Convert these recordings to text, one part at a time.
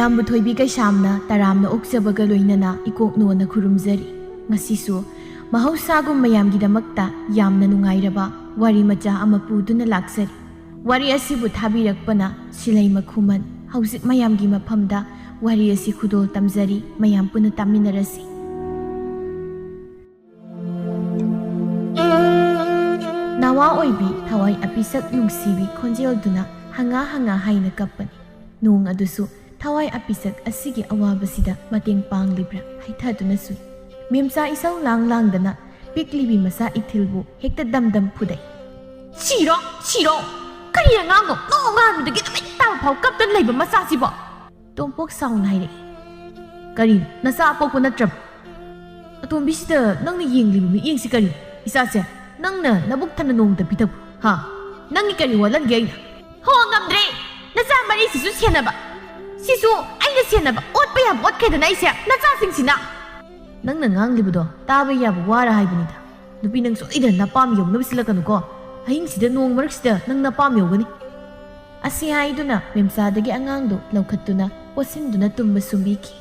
ꯃꯌꯥꯝꯕꯨ ꯊꯣꯏꯕꯤ ꯀꯩꯁꯥꯝꯅ ꯇꯔꯥꯝꯅ ꯑꯣꯛꯆꯕꯒ ꯂꯣꯏꯅꯅ ꯏꯀꯣꯛꯅꯣꯅ ꯈꯨꯔꯨꯝꯖꯔꯤ ꯉꯁꯤꯁꯨ ꯃꯍꯧꯁꯥꯒꯨꯝ ꯃꯌꯥꯝꯒꯤꯗꯃꯛꯇ ꯌꯥꯝꯅ ꯅꯨꯡꯉꯥꯏꯔꯕ ꯋꯥꯔꯤ ꯃꯆꯥ ꯑꯃ ꯄꯨꯗꯨꯅ ꯂꯥꯛꯆꯔꯤ ꯋꯥꯔꯤ ꯑꯁꯤꯕꯨ ꯊꯥꯕꯤꯔꯛꯄꯅ ꯁꯤꯂꯩꯃ ꯈꯨꯃꯟ ꯍꯧꯖꯤꯛ ꯃꯌꯥꯝꯒꯤ ꯃꯐꯝꯗ ꯋꯥꯔꯤ ꯑꯁꯤ ꯈꯨꯗꯣꯜ ꯇꯝꯖꯔꯤ ꯃꯌꯥꯝ ꯄꯨꯟꯅ ꯇꯥꯃꯤꯟꯅꯔꯁꯤ ꯅꯋꯥ ꯑꯣꯏꯕꯤ ꯊꯋꯥꯏ ꯑꯄꯤꯁꯛ ꯅꯨꯡꯁꯤꯕꯤ ꯈꯣꯟꯖꯦꯜꯗꯨꯅ ꯍꯪꯉꯥ ꯍꯪꯉꯥ ꯍꯥꯏꯅ ꯀꯞꯄꯅꯤ ꯅꯣꯡ ꯑꯗꯨꯁꯨ ꯊꯋꯥꯏ ꯑꯄꯤꯁꯛ ꯑꯁꯤꯒꯤ ꯑꯋꯥꯕꯁꯤꯗ ꯃꯇꯦꯡ ꯄꯥꯡꯂꯤꯕ꯭ꯔꯥ ꯍꯩꯊꯗꯨꯅ ꯁꯨꯏ ꯃꯦꯝꯆꯥ ꯏꯁꯧ ꯂꯥꯡꯗꯅ ꯄꯤꯛꯂꯤꯕꯤ ꯃꯆꯥ ꯏꯊꯤꯜꯕꯨ ꯍꯦꯛꯇ ꯗꯝꯗꯝ ꯐꯨꯗꯩ ꯁꯤꯔꯣ ꯀꯔꯤ ꯑꯉꯥꯡꯅꯣ ꯅꯣꯡꯉꯥꯟꯕꯗꯒꯤ ꯅꯨꯃꯤꯠ ꯇꯥꯕ ꯐꯥꯎ ꯀꯞꯇꯅ ꯂꯩꯕ ꯃꯆꯥꯁꯤꯕꯣ ꯇꯣꯝꯄꯣꯛ ꯁꯥꯎꯅ ꯍꯥꯏꯔꯛꯏ ꯀꯔꯤꯅꯣ ꯅꯆꯥ ꯑꯄꯣꯛꯄ ꯅꯠꯇ꯭ꯔꯕ ꯑꯇꯣꯝꯕꯤꯁꯤꯗ ꯅꯪꯅ ꯌꯦꯡꯂꯤꯕ ꯃꯤꯠꯌꯦꯡꯁꯤ ꯀꯔꯤ ꯏꯆꯥꯁꯦ ꯅꯪꯅ ꯅꯕꯨꯛ ꯊꯟꯅ ꯅꯣꯡꯇ ꯄꯤꯊꯛꯄ ꯍꯥ ꯅꯪꯒꯤ ꯀꯔꯤ ꯋꯥꯠꯍꯟꯒꯦ ꯑꯩꯅ ꯍꯣ ꯉꯝꯗ꯭ꯔꯦ ꯅꯆꯥ ꯃꯔꯤꯁꯤꯁꯨ ꯁꯦꯟꯅꯕ ꯁꯤꯁꯨ ꯑꯩꯅ ꯁꯦꯟꯅꯕ ꯑꯣꯠꯄ ꯌꯥꯕ ꯑꯣꯠꯈ꯭ꯔꯦꯗꯅ ꯑꯩꯁꯦ ꯅꯆꯥꯁꯤꯡꯁꯤꯅ ꯅꯪꯅ ꯉꯥꯡꯂꯤꯕꯗꯣ ꯇꯥꯕ ꯌꯥꯕ ꯋꯥꯔ ꯍꯥꯏꯕꯅꯤꯗ ꯅꯨꯄꯤ ꯅꯪ ꯁꯣꯏꯗꯅ ꯅꯄꯥꯝ ꯌꯧꯅꯕ ꯁꯤꯜꯂꯛꯀꯅꯨꯀꯣ ꯑꯍꯤꯡꯁꯤꯗ ꯅꯣꯡ ꯃꯔꯛꯁꯤꯗ ꯅꯪ ꯅꯄꯥꯝ ꯌꯧꯒꯅꯤ ꯑꯁꯤ ꯍꯥꯏꯗꯨꯅ ꯃꯦꯝꯆꯥꯗꯒꯤ ꯑꯉꯥꯡꯗꯣ ꯂꯧꯈꯠꯇꯨꯅ ꯄꯣꯠꯁꯤꯟꯗꯨꯅ ꯇꯨꯝꯕ ꯁꯨꯝꯕꯤꯈꯤ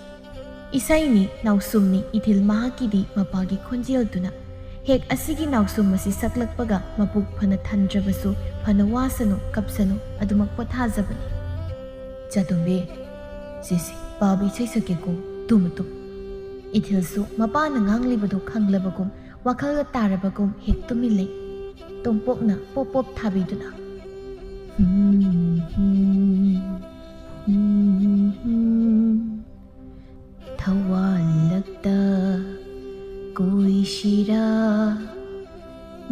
ꯏꯁꯩꯅꯤ ꯅꯥꯎꯁꯨꯝꯅꯤ ꯏꯊꯤꯜ ꯃꯍꯥꯛꯀꯤꯗꯤ ꯃꯄꯥꯒꯤ ꯈꯣꯟꯖꯦꯜꯗꯨꯅ ꯍꯦꯛ ꯑꯁꯤꯒꯤ ꯅꯥꯎꯁꯨꯝ ꯑꯁꯤ ꯁꯛꯂꯛꯄꯒ ꯃꯄꯨꯛ ꯐꯅ ꯊꯟꯗ꯭ꯔꯕꯁꯨ ꯐꯅ ꯋꯥꯁꯅꯨ ꯀꯞꯁꯅꯨ ꯑꯗꯨꯃꯛ ꯄꯣꯊꯥꯖꯕꯅꯤ ꯆꯥꯇꯣꯝꯕꯤ ꯁꯤꯁꯤ ꯄꯥꯕ ꯏꯁꯩ ꯁꯛꯀꯦꯀꯣ ꯇꯨꯝꯃꯨ ꯏꯊꯤꯜꯁꯨ ꯃꯄꯥꯅ ꯉꯥꯡꯂꯤꯕꯗꯣ ꯈꯪꯂꯕꯒꯨꯝ ꯋꯥꯈꯜꯒ ꯇꯥꯔꯕꯒꯨꯝ ꯍꯦꯛ ꯇꯨꯃꯤꯟꯂꯩ ꯇꯣꯝꯄꯣꯛꯅ ꯄꯣꯞ ꯄꯣꯞ ꯊꯥꯕꯤꯗꯨꯅ ꯊꯧꯋꯥꯜꯂꯛꯇ ꯀꯣꯏꯁꯤꯔꯥ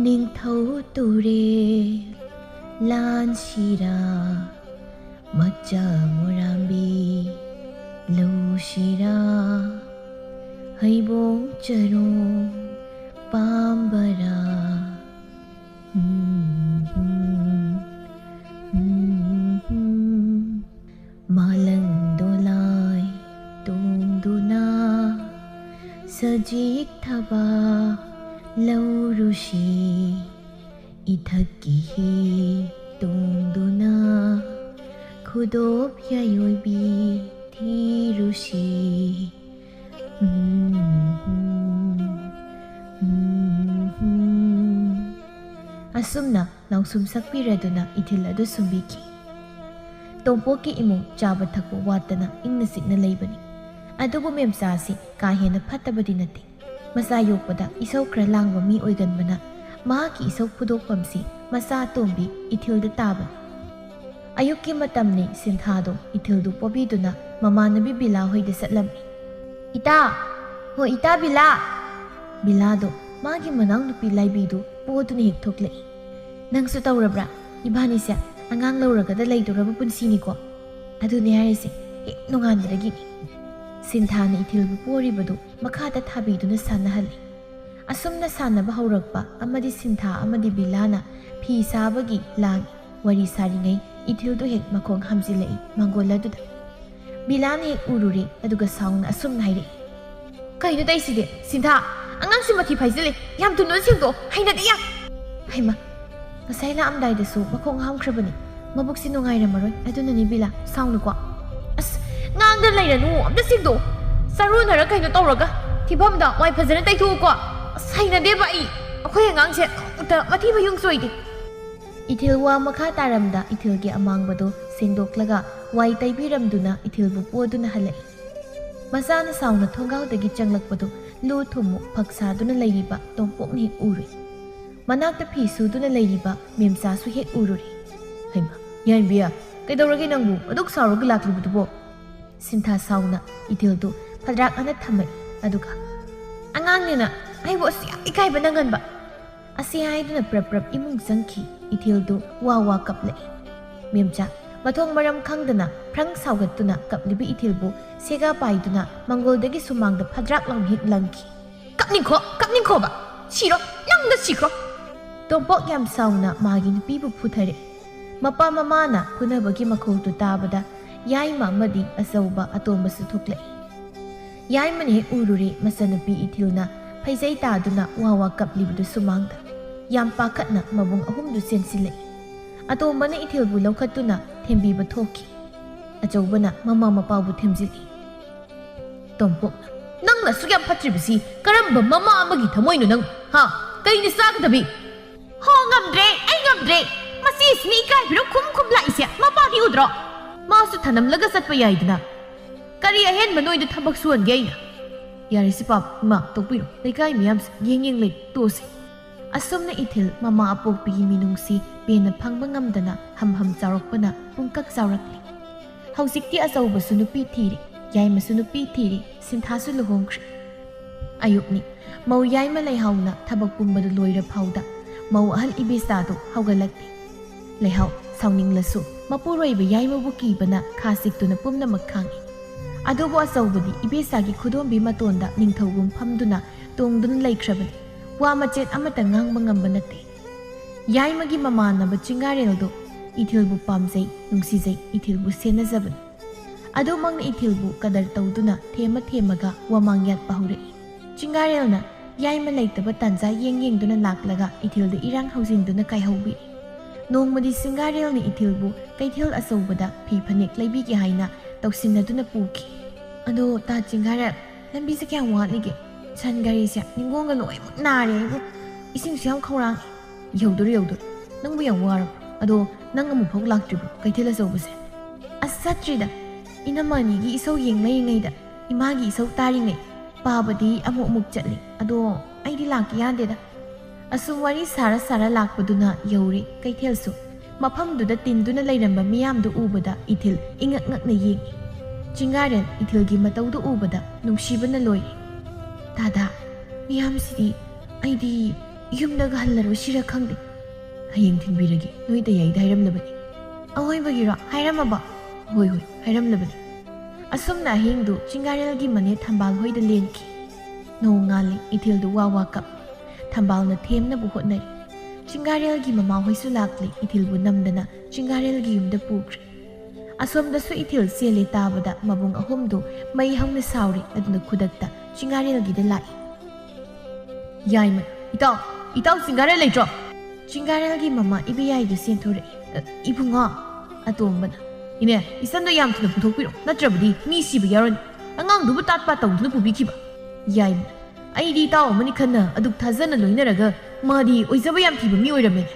ꯅꯤꯡꯊꯧ ꯇꯨꯔꯦꯜ ꯂꯥꯟꯁꯤꯔꯥ ꯃꯆꯥ ꯃꯣꯔꯥꯝꯕꯤ ꯂꯧꯁꯤꯔꯥ ꯍꯩꯕꯣꯡ ꯆꯔꯣꯡ ꯄꯥꯝꯕꯔꯥ ꯃꯥꯂꯪꯗꯣꯂꯥꯏ ꯇꯣꯡꯗꯨꯅ ꯁꯖꯤꯛ ꯊꯕꯥ ꯂꯧꯔꯨꯁꯤ ꯏꯊꯛꯀꯤ ꯍꯤ ꯇꯣꯡꯗꯨꯅ ꯈꯨꯗꯣꯞ ꯌꯥꯏꯑꯣꯏꯕꯤ ꯊꯤꯔꯨꯁꯤ ꯑꯁꯨꯝꯅ ꯅꯥꯎꯁꯨꯝ ꯁꯛꯄꯤꯔꯗꯨꯅ ꯏꯊꯤꯜ ꯑꯗꯨ ꯁꯨꯝꯕꯤꯈꯤ ꯇꯣꯝꯄꯣꯛꯀꯤ ꯏꯃꯨꯡ ꯆꯥꯕ ꯊꯛꯄ ꯋꯥꯠꯇꯅ ꯏꯪꯅ ꯆꯤꯛꯅ ꯂꯩꯕꯅꯤ ꯑꯗꯨꯕꯨ ꯃꯦꯝꯆꯥꯁꯤ ꯀꯥ ꯍꯦꯟꯅ ꯐꯠꯇꯕꯗꯤ ꯅꯠꯇꯦ ꯃꯆꯥ ꯌꯣꯛꯄꯗ ꯏꯁꯧ ꯈꯔ ꯂꯥꯡꯕ ꯃꯤ ꯑꯣꯏꯒꯟꯕꯅ ꯃꯍꯥꯛꯀꯤ ꯏꯁꯧ ꯐꯨꯗꯣꯛꯐꯝꯁꯤ ꯃꯆꯥ ꯑꯇꯣꯝꯕꯤ ꯏꯊꯤꯜꯗ ꯇꯥꯕꯅꯤ ꯑꯌꯨꯛꯀꯤ ꯃꯇꯝꯅꯤ ꯁꯤꯟꯊꯥꯗꯣ ꯏꯊꯤꯜꯗꯨ ꯄꯣꯕꯤꯗꯨꯅ ꯃꯃꯥꯟꯅꯕꯤ ꯕꯤꯂꯥ ꯍꯣꯏꯗ ꯆꯠꯂꯝꯃꯤ ꯏꯇꯥ ꯍꯣ ꯏꯇꯥ ꯕꯤꯂꯥ ꯕꯤꯂꯥꯗꯣ ꯃꯥꯒꯤ ꯃꯅꯥꯎꯅꯨꯄꯤ ꯂꯥꯏꯕꯤꯗꯨ ꯄꯣꯗꯨꯅ ꯍꯦꯛ ꯊꯣꯛꯂꯛꯏ ꯅꯪꯁꯨ ꯇꯧꯔꯕ꯭ꯔꯥ ꯏꯕꯥꯅꯤꯁꯦ ꯑꯉꯥꯡ ꯂꯧꯔꯒꯗ ꯂꯩꯗꯧꯔꯕ ꯄꯨꯟꯁꯤꯅꯤꯀꯣ ꯑꯗꯨꯅꯦ ꯍꯥꯏꯔꯤꯁꯦ ꯍꯦꯛ ꯅꯣꯡꯉꯥꯟꯕꯗꯒꯤꯅꯤ ꯁꯤꯟꯊꯥꯅ ꯏꯊꯤꯜꯕꯨ ꯄꯣꯔꯤꯕꯗꯨ ꯃꯈꯥꯗ ꯊꯥꯕꯤꯗꯨꯅ ꯁꯥꯟꯅꯍꯜꯂꯤ ꯑꯁꯨꯝꯅ ꯁꯥꯟꯅꯕ ꯍꯧꯔꯛꯄ ꯑꯃꯗꯤ ꯁꯤꯟꯊꯥ ꯑꯃꯗꯤ ꯕꯤꯂꯥꯅ ꯐꯤ ꯁꯥꯕꯒꯤ ꯂꯥꯡꯏ ꯋꯥꯔꯤ ꯁꯥꯔꯤꯉꯩ ꯏꯊꯤꯜꯗꯨ ꯍꯦꯛ ꯃꯈꯣꯡ ꯍꯥꯝꯖꯤꯜꯂꯛꯏ ꯃꯥꯡꯒꯣꯜ ꯑꯗꯨꯗ ꯕꯤꯂꯥꯅ ꯍꯦꯛ ꯎꯔꯨꯔꯦ ꯑꯗꯨꯒ ꯁꯥꯎꯅ ꯑꯁꯨꯝꯅ ꯍꯥꯏꯔꯛꯏ ꯀꯩꯅꯣ ꯇꯧꯏꯁꯤꯗꯤ ꯁꯤꯟꯊꯥ ꯑꯉꯥꯡꯁꯤ ꯃꯊꯤ ꯐꯥꯏꯖꯤꯜꯂꯦ ꯌꯥꯝ ꯊꯨꯅ ꯁꯦꯡꯗꯣꯛꯑꯣ ꯍꯩꯅꯗꯦ ꯌꯥꯝ ꯍꯩꯃ ꯉꯁꯥꯏ ꯂꯥꯛꯑꯝꯗꯥꯏꯗꯁꯨ ꯃꯈꯣꯡ ꯍꯥꯝꯈ꯭ꯔꯕꯅꯤ ꯃꯕꯨꯛꯁꯤ ꯅꯨꯡꯉꯥꯏꯔꯝꯃꯔꯣꯏ ꯑꯗꯨꯅꯅꯤ ꯕꯤꯂꯥ ꯁꯥꯎꯅꯨꯀꯣ ꯑꯁ ꯉꯥꯡꯗ ꯂꯩꯔꯅꯨ ꯑꯝꯇ ꯁꯦꯡꯗꯣꯛꯑꯣ ꯆꯔꯨꯅꯔ ꯀꯩꯅꯣ ꯇꯧꯔꯒ ꯊꯤꯐꯝꯗ ꯋꯥꯏ ꯐꯖꯅ ꯇꯩꯊꯣꯛꯎꯀꯣ ꯑꯁ ꯍꯩꯅꯗꯦꯕ ꯑꯩꯈꯣꯏ ꯑꯉꯥꯡꯁꯦ ꯅꯣꯡꯃꯇ ꯃꯊꯤ ꯃꯌꯨꯡ ꯆꯣꯏꯗꯦ ꯏꯊꯤꯜ ꯋꯥ ꯃꯈꯥ ꯇꯥꯔꯝꯗ ꯏꯊꯤꯜꯒꯤ ꯑꯃꯥꯡꯕꯗꯣ ꯁꯦꯡꯗꯣꯛꯂꯒ ꯋꯥꯏ ꯇꯩꯕꯤꯔꯝꯗꯨꯅ ꯏꯊꯤꯜꯕꯨ ꯄꯣꯗꯨꯅ ꯍꯜꯂꯛꯏ ꯃꯆꯥꯅ ꯁꯥꯎꯅ ꯊꯣꯡꯒꯥꯎꯗꯒꯤ ꯆꯪꯂꯛꯄꯗꯣ ꯂꯨ ꯊꯨꯝꯃꯨ ꯐꯛ ꯁꯥꯗꯨꯅ ꯂꯩꯔꯤꯕ ꯇꯣꯝꯄꯣꯛꯅ ꯍꯦꯛ ꯎꯔꯨꯏ ꯃꯅꯥꯛꯇ ꯐꯤ ꯁꯨꯗꯨꯅ ꯂꯩꯔꯤꯕ ꯃꯦꯝꯆꯥꯁꯨ ꯍꯦꯛ ꯎꯔꯨꯔꯤ ꯍꯩꯃ ꯌꯥꯏꯝꯕꯤꯌꯥ ꯀꯩꯗꯧꯔꯒꯦ ꯅꯪꯕꯨ ꯑꯗꯨꯛ ꯁꯥꯎꯔꯒ ꯂꯥꯛꯂꯤꯕꯗꯨꯕꯣ ꯁꯤꯟꯊꯥ ꯁꯥꯎꯅ ꯏꯊꯤꯜꯗꯨ ꯐꯗ꯭ꯔꯥꯛꯅ ꯊꯝꯃꯛꯏ ꯑꯗꯨꯒ ꯑꯉꯥꯡꯅꯤꯅ ꯑꯩꯕꯨ ꯑꯁ ꯌꯥꯝ ꯏꯀꯥꯏꯕ ꯅꯪꯍꯟꯕ ꯑꯁꯤ ꯍꯥꯏꯗꯨꯅ ꯄ꯭ꯔꯞ ꯏꯃꯨꯡ ꯆꯪꯈꯤ ꯏꯊꯤꯜꯗꯨ ꯋꯥ ꯋꯥ ꯀꯞꯂꯛꯏ ꯃꯦꯝꯆꯥ ꯃꯊꯣꯡ ꯃꯔꯝ ꯈꯪꯗꯅ ꯐ꯭ꯔꯪ ꯁꯥꯎꯒꯠꯇꯨꯅ ꯀꯞꯂꯤꯕ ꯏꯊꯤꯜꯕꯨ ꯁꯦꯒꯥ ꯄꯥꯏꯗꯨꯅ ꯃꯪꯒꯣꯜꯗꯒꯤ ꯁꯨꯃꯥꯡꯗ ꯐꯗ꯭ꯔꯥꯛ ꯂꯥꯎꯅ ꯍꯦꯛ ꯂꯪꯈꯤ ꯀꯞꯅꯤꯡꯈꯣꯕ ꯁꯤꯔꯣ ꯅꯪꯗ ꯁꯤꯈ꯭ꯔꯣ ꯇꯣꯝꯄꯣꯛ ꯌꯥꯝ ꯁꯥꯎꯅ ꯃꯥꯒꯤ ꯅꯨꯄꯤꯕꯨ ꯐꯨꯊꯔꯦ ꯃꯄꯥ ꯃꯃꯥꯅ ꯐꯨꯅꯕꯒꯤ ꯃꯈꯣꯜꯗꯨ ताबदा याइमा अमदी अचौबा अतोंबसु थोक्लई याइमने हेक उरुरे मचनुपी इथिलना फैजै तादुना वावा कपलिबदु सुमांगदा याम पाखतना मबुंग अहुमदु सेंसिलई अतोंबने इथिलबु लौखतुना थेंबीबा थोखी ꯑꯆꯧꯕꯅ ꯃꯃꯥ ꯃꯄꯥꯕꯨ ꯊꯦꯝꯖꯤꯜꯂꯤ꯫ ꯇꯣꯝꯄꯣꯛꯅ ꯅꯪꯅ ꯑꯁꯨꯛ ꯌꯥꯝ ꯐꯠꯇ꯭ꯔꯤꯕꯁꯤ ꯀꯔꯝꯕ ꯃꯃꯥ ꯑꯃꯒꯤ ꯊꯃꯣꯏꯅꯣ ꯅꯪ? ꯍꯥ? ꯀꯩꯅ ꯆꯥꯒꯗꯕꯤ? ꯍꯣ ꯉꯝꯗ꯭ꯔꯦ, ꯑꯩ ꯉꯝꯗ꯭ꯔꯦ. ꯃꯁꯤꯁꯤꯅꯤ ꯏꯀꯥꯏꯕꯤꯔꯣ ꯈꯨꯝ ꯂꯥꯛꯏꯁꯦ. ꯃꯄꯥꯗꯤ ꯎꯗ꯭ꯔꯣ? ꯃꯥꯁꯨ ꯊꯅꯝꯂꯒ ꯆꯠꯄ ꯌꯥꯏꯗꯅ. ꯀꯔꯤ ꯑꯍꯦꯟꯕ ꯅꯣꯏꯗ ꯊꯕꯛ ꯁꯨꯍꯟꯒꯦ ꯑꯩꯅ? ꯌꯥꯔꯦꯁꯤ ꯄꯥꯞ, ꯏꯃꯥ ꯇꯣꯛꯄꯤꯔꯣ. ꯂꯩꯀꯥꯏ ꯃꯌꯥꯝꯁꯦ ꯌꯦꯡ ꯂꯩ ꯇꯣꯛꯑꯁꯤ꯫ ꯑꯁꯨꯝꯅ ꯏꯊꯤꯜ ꯃꯃꯥ ꯑꯄꯣꯛꯄꯤꯒꯤ ꯃꯤꯅꯨꯡꯁꯤ ꯄꯦꯟꯅ ꯐꯪꯕ ꯉꯝꯗꯅ ꯍꯝ ꯆꯥꯎꯔꯛꯄꯅ ꯄꯨꯡꯀꯛ ꯆꯥꯎꯔꯛꯂꯤ꯫ ꯍꯧꯖꯤꯛꯇꯤ ꯑꯆꯧꯕꯁꯨ ꯅꯨꯄꯤ ꯊꯤꯔꯤ, ꯌꯥꯏꯃꯁꯨ ꯅꯨꯄꯤ ꯊꯤꯔꯤ, ꯁꯤꯟꯊꯥꯁꯨ ꯂꯨꯍꯣꯡꯈ꯭ꯔꯦ꯫ ꯑꯌꯨꯛꯅꯤ, ꯃꯧ ꯌꯥꯏꯃ ꯂꯩꯍꯥꯎꯅ ꯊꯕꯛ ꯄꯨꯝꯕꯗꯨ ꯂꯣꯏꯔ ꯐꯥꯎꯗ ꯃꯧ ꯑꯍꯜ ꯏꯕꯦꯆꯥꯗꯨ ꯍꯧꯒꯠꯂꯛꯂꯤ꯫ ꯂꯩꯍꯥꯎ ꯁꯥꯎꯅꯤꯡꯂꯁꯨ ꯃꯄꯨꯔꯣꯏꯕ ꯌꯥꯏꯃꯕꯨ ꯀꯤꯕꯅ ꯈꯥ ꯆꯤꯛꯇꯨꯅ ꯄꯨꯝꯅꯃꯛ ꯈꯥꯡꯉꯤ꯫ ꯑꯗꯨꯕꯨ ꯑꯆꯧꯕꯗꯤ ꯏꯕꯦꯆꯥꯒꯤ ꯈꯨꯗꯣꯝꯕꯤ ꯃꯇꯣꯟꯗ ꯅꯤꯡꯊꯧꯒꯨꯝ ꯐꯝꯗꯨꯅ ꯇꯣꯡꯗꯨꯅ ꯂꯩꯈ꯭ꯔꯕꯅꯤ꯫ ꯋꯥ ꯃꯆꯦꯠ ꯑꯃꯠꯇ ꯉꯥꯡꯕ ꯉꯝꯕ ꯅꯠꯇꯦ꯫ ꯌꯥꯏꯃꯒꯤ ꯃꯃꯥꯟꯅꯕ ꯆꯤꯡꯒꯥꯔꯦꯜꯗꯣ ꯏꯊꯤꯜꯕꯨ ꯄꯥꯝꯖꯩ, ꯅꯨꯡꯁꯤꯖꯩ, ꯏꯊꯤꯜꯕꯨ ꯁꯦꯟꯅꯖꯕꯅꯤ꯫ ꯑꯗꯨꯃꯛꯅ ꯏꯊꯤꯜꯕꯨ ꯀꯗꯔ ꯇꯧꯗꯨꯅ ꯊꯦꯝꯃꯒ ꯋꯥꯃꯥꯡ ꯌꯥꯠꯄ ꯍꯧꯔꯛꯏ꯫ ꯆꯤꯡꯒꯥꯔꯦꯜꯅ ꯌꯥꯏꯃ ꯂꯩꯇꯕ ꯇꯥꯟꯖꯥ ꯌꯦꯡꯗꯨꯅ ꯂꯥꯛꯂꯒ ꯏꯊꯤꯜꯗ ꯏꯔꯥꯡ ꯍꯧꯖꯤꯟꯗꯨꯅ ꯀꯥꯏꯍꯧꯕꯤꯔꯤ꯫ ꯅꯣꯡꯃꯗꯤ ꯆꯤꯡꯒꯥꯔꯦꯜꯅ ꯏꯊꯤꯜꯕꯨ ꯀꯩꯊꯦꯜ ꯑꯆꯧꯕꯗ ꯐꯤ ꯐꯅꯦꯛ ꯂꯩꯕꯤꯒꯦ ꯍꯥꯏꯅ ꯇꯧꯁꯤꯟꯅꯗꯨꯅ ꯄꯨꯈꯤ꯫ ꯑꯗꯣ ꯇꯥ ꯆꯤꯡꯒꯥꯔꯦꯜ, ꯂꯝꯕꯤꯁꯦ ꯀꯌꯥꯝ ꯋꯥꯠꯂꯤꯒꯦ? ꯁꯟ ꯒꯥꯔꯤꯁꯦ ꯅꯤꯡꯒꯣꯡꯒ ꯂꯣꯏꯅꯃꯛ ꯅꯥꯔꯦ ꯑꯩꯕꯨ. 이승수 ꯌꯥꯝ ꯈꯧꯔꯥꯡꯉꯤ. ꯌꯧꯗꯣꯔꯦ. ꯅꯪꯕꯨ ꯌꯥꯝ ꯋꯥꯔꯕ? ꯑꯗꯣ ꯅꯪ ꯑꯃꯨꯛꯐꯥꯎ ꯂꯥꯛꯇ꯭ꯔꯤꯕ꯭ꯔꯣ ꯀꯩꯊꯦꯜ ꯑꯆꯧꯕꯁꯦ? ꯑꯁ ꯆꯠꯇ꯭ꯔꯤꯗ. ꯏꯅꯝꯃ ꯑꯅꯤꯒꯤ ꯏꯁꯧ ꯌꯦꯡ ꯂꯩꯔꯤꯉꯩꯗ, ꯏꯃꯥꯒꯤ ꯏꯁꯧ ꯇꯥꯔꯤꯉꯩ, ꯄꯥꯕꯗꯤ ꯑꯃꯨꯛ ꯆꯠꯂꯤ. ꯑꯗꯣ ꯑꯩꯗꯤ ꯂꯥꯛꯀꯦ ꯌꯥꯗꯦꯗ. ꯑꯁꯨꯝ ꯋꯥꯔꯤ ꯁꯥꯔ ꯂꯥꯛꯄꯗꯨꯅ ꯌꯧꯔꯦ ꯀꯩꯊꯦꯜꯁꯨ. ꯃꯐꯝꯗꯨꯗ ꯇꯤꯟꯗꯨꯅ ꯂꯩꯔꯝꯕ ꯃꯤꯌꯥꯝꯗꯨ ꯎꯕꯗ ꯏꯊꯤꯜ ꯏꯉꯛ ꯉꯛꯅ ꯌꯦꯡꯉꯤ꯫ ꯆꯤꯡꯒꯥꯔꯦꯜ ꯏꯊꯤꯜꯒꯤ ꯃꯇꯧꯗꯨ ꯎꯕꯗ ꯅꯨꯡꯁꯤꯕꯅ ꯂꯣꯏꯔꯦ꯫ ꯗꯥꯗꯥ, ꯃꯤꯌꯥꯝꯁꯤꯗꯤ ꯑꯩꯗꯤ ꯌꯨꯝꯗꯒ ꯍꯜꯂꯔꯣꯏꯁꯤꯔ ꯈꯪꯗꯦ. ꯍꯌꯦꯡ ꯊꯤꯟꯕꯤꯔꯒꯦ, ꯅꯣꯏ ꯇꯌꯥꯏꯗ ꯍꯥꯏꯔꯝꯂꯕꯅꯤ. ꯑꯋꯣꯏꯕꯒꯤꯔꯣ? ꯍꯥꯏꯔꯝꯃꯕ? ꯍꯣꯏ, ꯍꯥꯏꯔꯝꯂꯕꯅꯤ꯫ ꯑꯁꯨꯝꯅ ꯑꯍꯤꯡꯗꯨ ꯆꯤꯡꯒꯥꯔꯦꯜꯒꯤ ꯃꯅꯦ ꯊꯝꯕꯥꯜ ꯍꯣꯏꯗ ꯂꯦꯟꯈꯤ꯫ ꯅꯣꯡ ꯉꯥꯜꯂꯤ, ꯏꯊꯤꯜꯗꯨ ꯋꯥ ꯀꯞ. ꯊꯝꯕꯥꯜꯅ ꯊꯦꯝꯅꯕ ꯍꯣꯠꯅꯔꯤ꯫ ꯆꯤꯡꯒꯥꯔꯦꯜꯒꯤ ꯃꯃꯥꯍꯣꯏꯁꯨ ꯂꯥꯛꯂꯤ ꯏꯊꯤꯜꯕꯨ ꯅꯝꯗꯅ ꯆꯤꯡꯒꯥꯔꯦꯜꯒꯤ ꯌꯨꯝꯗ ꯄꯨꯈ꯭ꯔꯦ꯫ ꯑꯁꯣꯝꯗꯁꯨ ꯏꯊꯤꯜ ꯆꯦꯜꯂꯦ ꯇꯥꯕꯗ ꯃꯕꯨꯡ ꯑꯍꯨꯝꯗꯨ ꯃꯩ ꯍꯧꯅ ꯁꯥꯎꯔꯤ꯫ ꯑꯗꯨꯅ ꯈꯨꯗꯛꯇ ꯆꯤꯡꯒꯥꯔꯦꯜꯒꯤꯗ ꯂꯥꯛꯏ꯫ ꯌꯥꯏꯃ, ꯏꯇꯥꯎ ꯆꯤꯡꯒꯥꯔꯦꯜ ꯂꯩꯇ꯭ꯔꯣ? ꯆꯤꯡꯒꯥꯔꯦꯜꯒꯤ ꯃꯃꯥ ꯏꯕꯦꯌꯥꯏꯗꯨ ꯆꯦꯟꯊꯣꯔꯛꯏ꯫ ꯏꯕꯨꯡꯉꯣ. ꯑꯇꯣꯝꯕꯅ, ꯏꯅꯦ, ꯏꯆꯟꯗꯣ ꯌꯥꯝ ꯊꯨꯅ ꯄꯨꯊꯣꯛꯄꯤꯔꯣ, ꯅꯠꯇ꯭ꯔꯕꯗꯤ ꯃꯤ ꯁꯤꯕ ꯌꯥꯎꯔꯅꯤ. ꯑꯉꯥꯡꯗꯨꯕꯨ ꯇꯥꯠꯄꯥ ꯇꯧꯗꯨꯅ ꯄꯨꯕꯤꯈꯤꯕ. ꯌꯥꯏꯃ, ꯑꯩꯗꯤ ꯏꯇꯥꯎ ꯑꯃꯅꯤ ꯈꯟꯅ ꯑꯗꯨꯛ ꯊꯥꯖꯅ ꯂꯣꯏꯅꯔꯒ ꯃꯥꯗꯤ ꯑꯣꯏꯖꯕ ꯌꯥꯝ ꯊꯤꯕ ꯃꯤ ꯑꯣꯏꯔꯝꯃꯦꯅꯦ.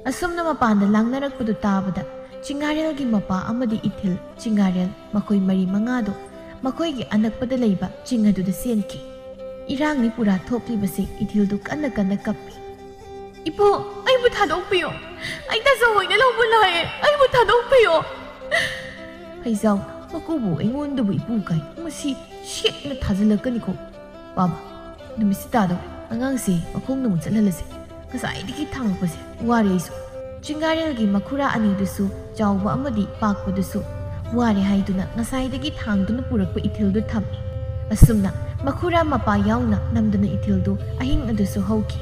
ꯑꯁꯨꯝꯅ ꯃꯄꯥꯟꯗ ꯂꯥꯡꯅꯔꯛꯄꯗꯨ ꯇꯥꯕꯗ ꯆꯤꯡꯒꯥꯔꯦꯜꯒꯤ ꯃꯄꯥ ꯑꯃꯗꯤ ꯏꯊꯤꯜ, ꯆꯤꯡꯒꯥꯔꯦꯜ ꯃꯈꯣꯏ ꯃꯔꯤ ꯃꯉꯥꯗꯨ ꯃꯈꯣꯏꯒꯤ ꯑꯅꯛꯄꯗ ꯂꯩꯕ ꯆꯤꯡ ꯑꯗꯨꯗ ꯆꯦꯟꯈꯤ꯫ ꯏꯔꯥꯡꯅꯤ ꯄꯨꯔꯥ ꯊꯣꯛꯂꯤꯕꯁꯤ ꯏꯊꯤꯜꯗꯨ ꯀꯟꯅ ꯀꯞꯄꯤ꯫ ꯏꯄꯨ, ꯑꯩꯕꯨ ꯊꯥꯗꯣꯛꯄꯤꯌꯣ. ꯑꯩ ꯇꯥꯆꯧ ꯍꯣꯏꯅ ꯂꯧꯕ ꯂꯥꯛꯑꯦ. ꯑꯩꯕꯨ ꯊꯥꯗꯣꯛꯄꯤꯌꯣ. ꯐꯩꯖꯥꯎ, ꯃꯀꯨꯕꯨ ꯑꯩꯉꯣꯟꯗꯕꯨ ꯏꯄꯨ ꯀꯥꯏ. ꯃꯁꯤ ꯁꯦꯠꯅ ꯊꯥꯖꯤꯜꯂꯛꯀꯅꯤꯀꯣ. ꯕꯥꯕꯥ, ꯅꯨꯃꯤꯠꯁꯤ ꯇꯥꯗꯧꯔꯦ. ꯑꯉꯥꯡꯁꯦ ꯃꯈꯣꯡꯅ ꯑꯃꯨꯛ ꯆꯠꯍꯜꯂꯁꯤ. ꯉꯁꯥꯏꯗꯒꯤ ꯊꯥꯡꯉꯛꯄꯁꯦ ꯋꯥꯔꯦ ꯑꯩꯁꯨ. ꯆꯤꯡꯒꯥꯔꯦꯜꯒꯤ ꯃꯈꯨꯔꯥ ꯑꯅꯤꯗꯨꯁꯨ, ꯆꯥꯎꯕ ꯑꯃꯗꯤ ꯄꯥꯛꯄꯗꯨꯁꯨ ꯋꯥꯔꯦ ꯍꯥꯏꯗꯨꯅ ꯉꯁꯥꯏꯗꯒꯤ ꯊꯥꯡꯗꯨꯅ ꯄꯨꯔꯛꯄ ꯏꯊꯤꯜꯗꯨ ꯊꯝꯃꯤ꯫ ꯑꯁꯨꯝꯅ ꯃꯈꯨꯔꯥ ꯃꯄꯥ ꯌꯥꯎꯅ ꯅꯝꯗꯨꯅ ꯏꯊꯤꯜꯗꯨ ꯑꯍꯤꯡ ꯑꯗꯨꯁꯨ ꯍꯧꯈꯤ꯫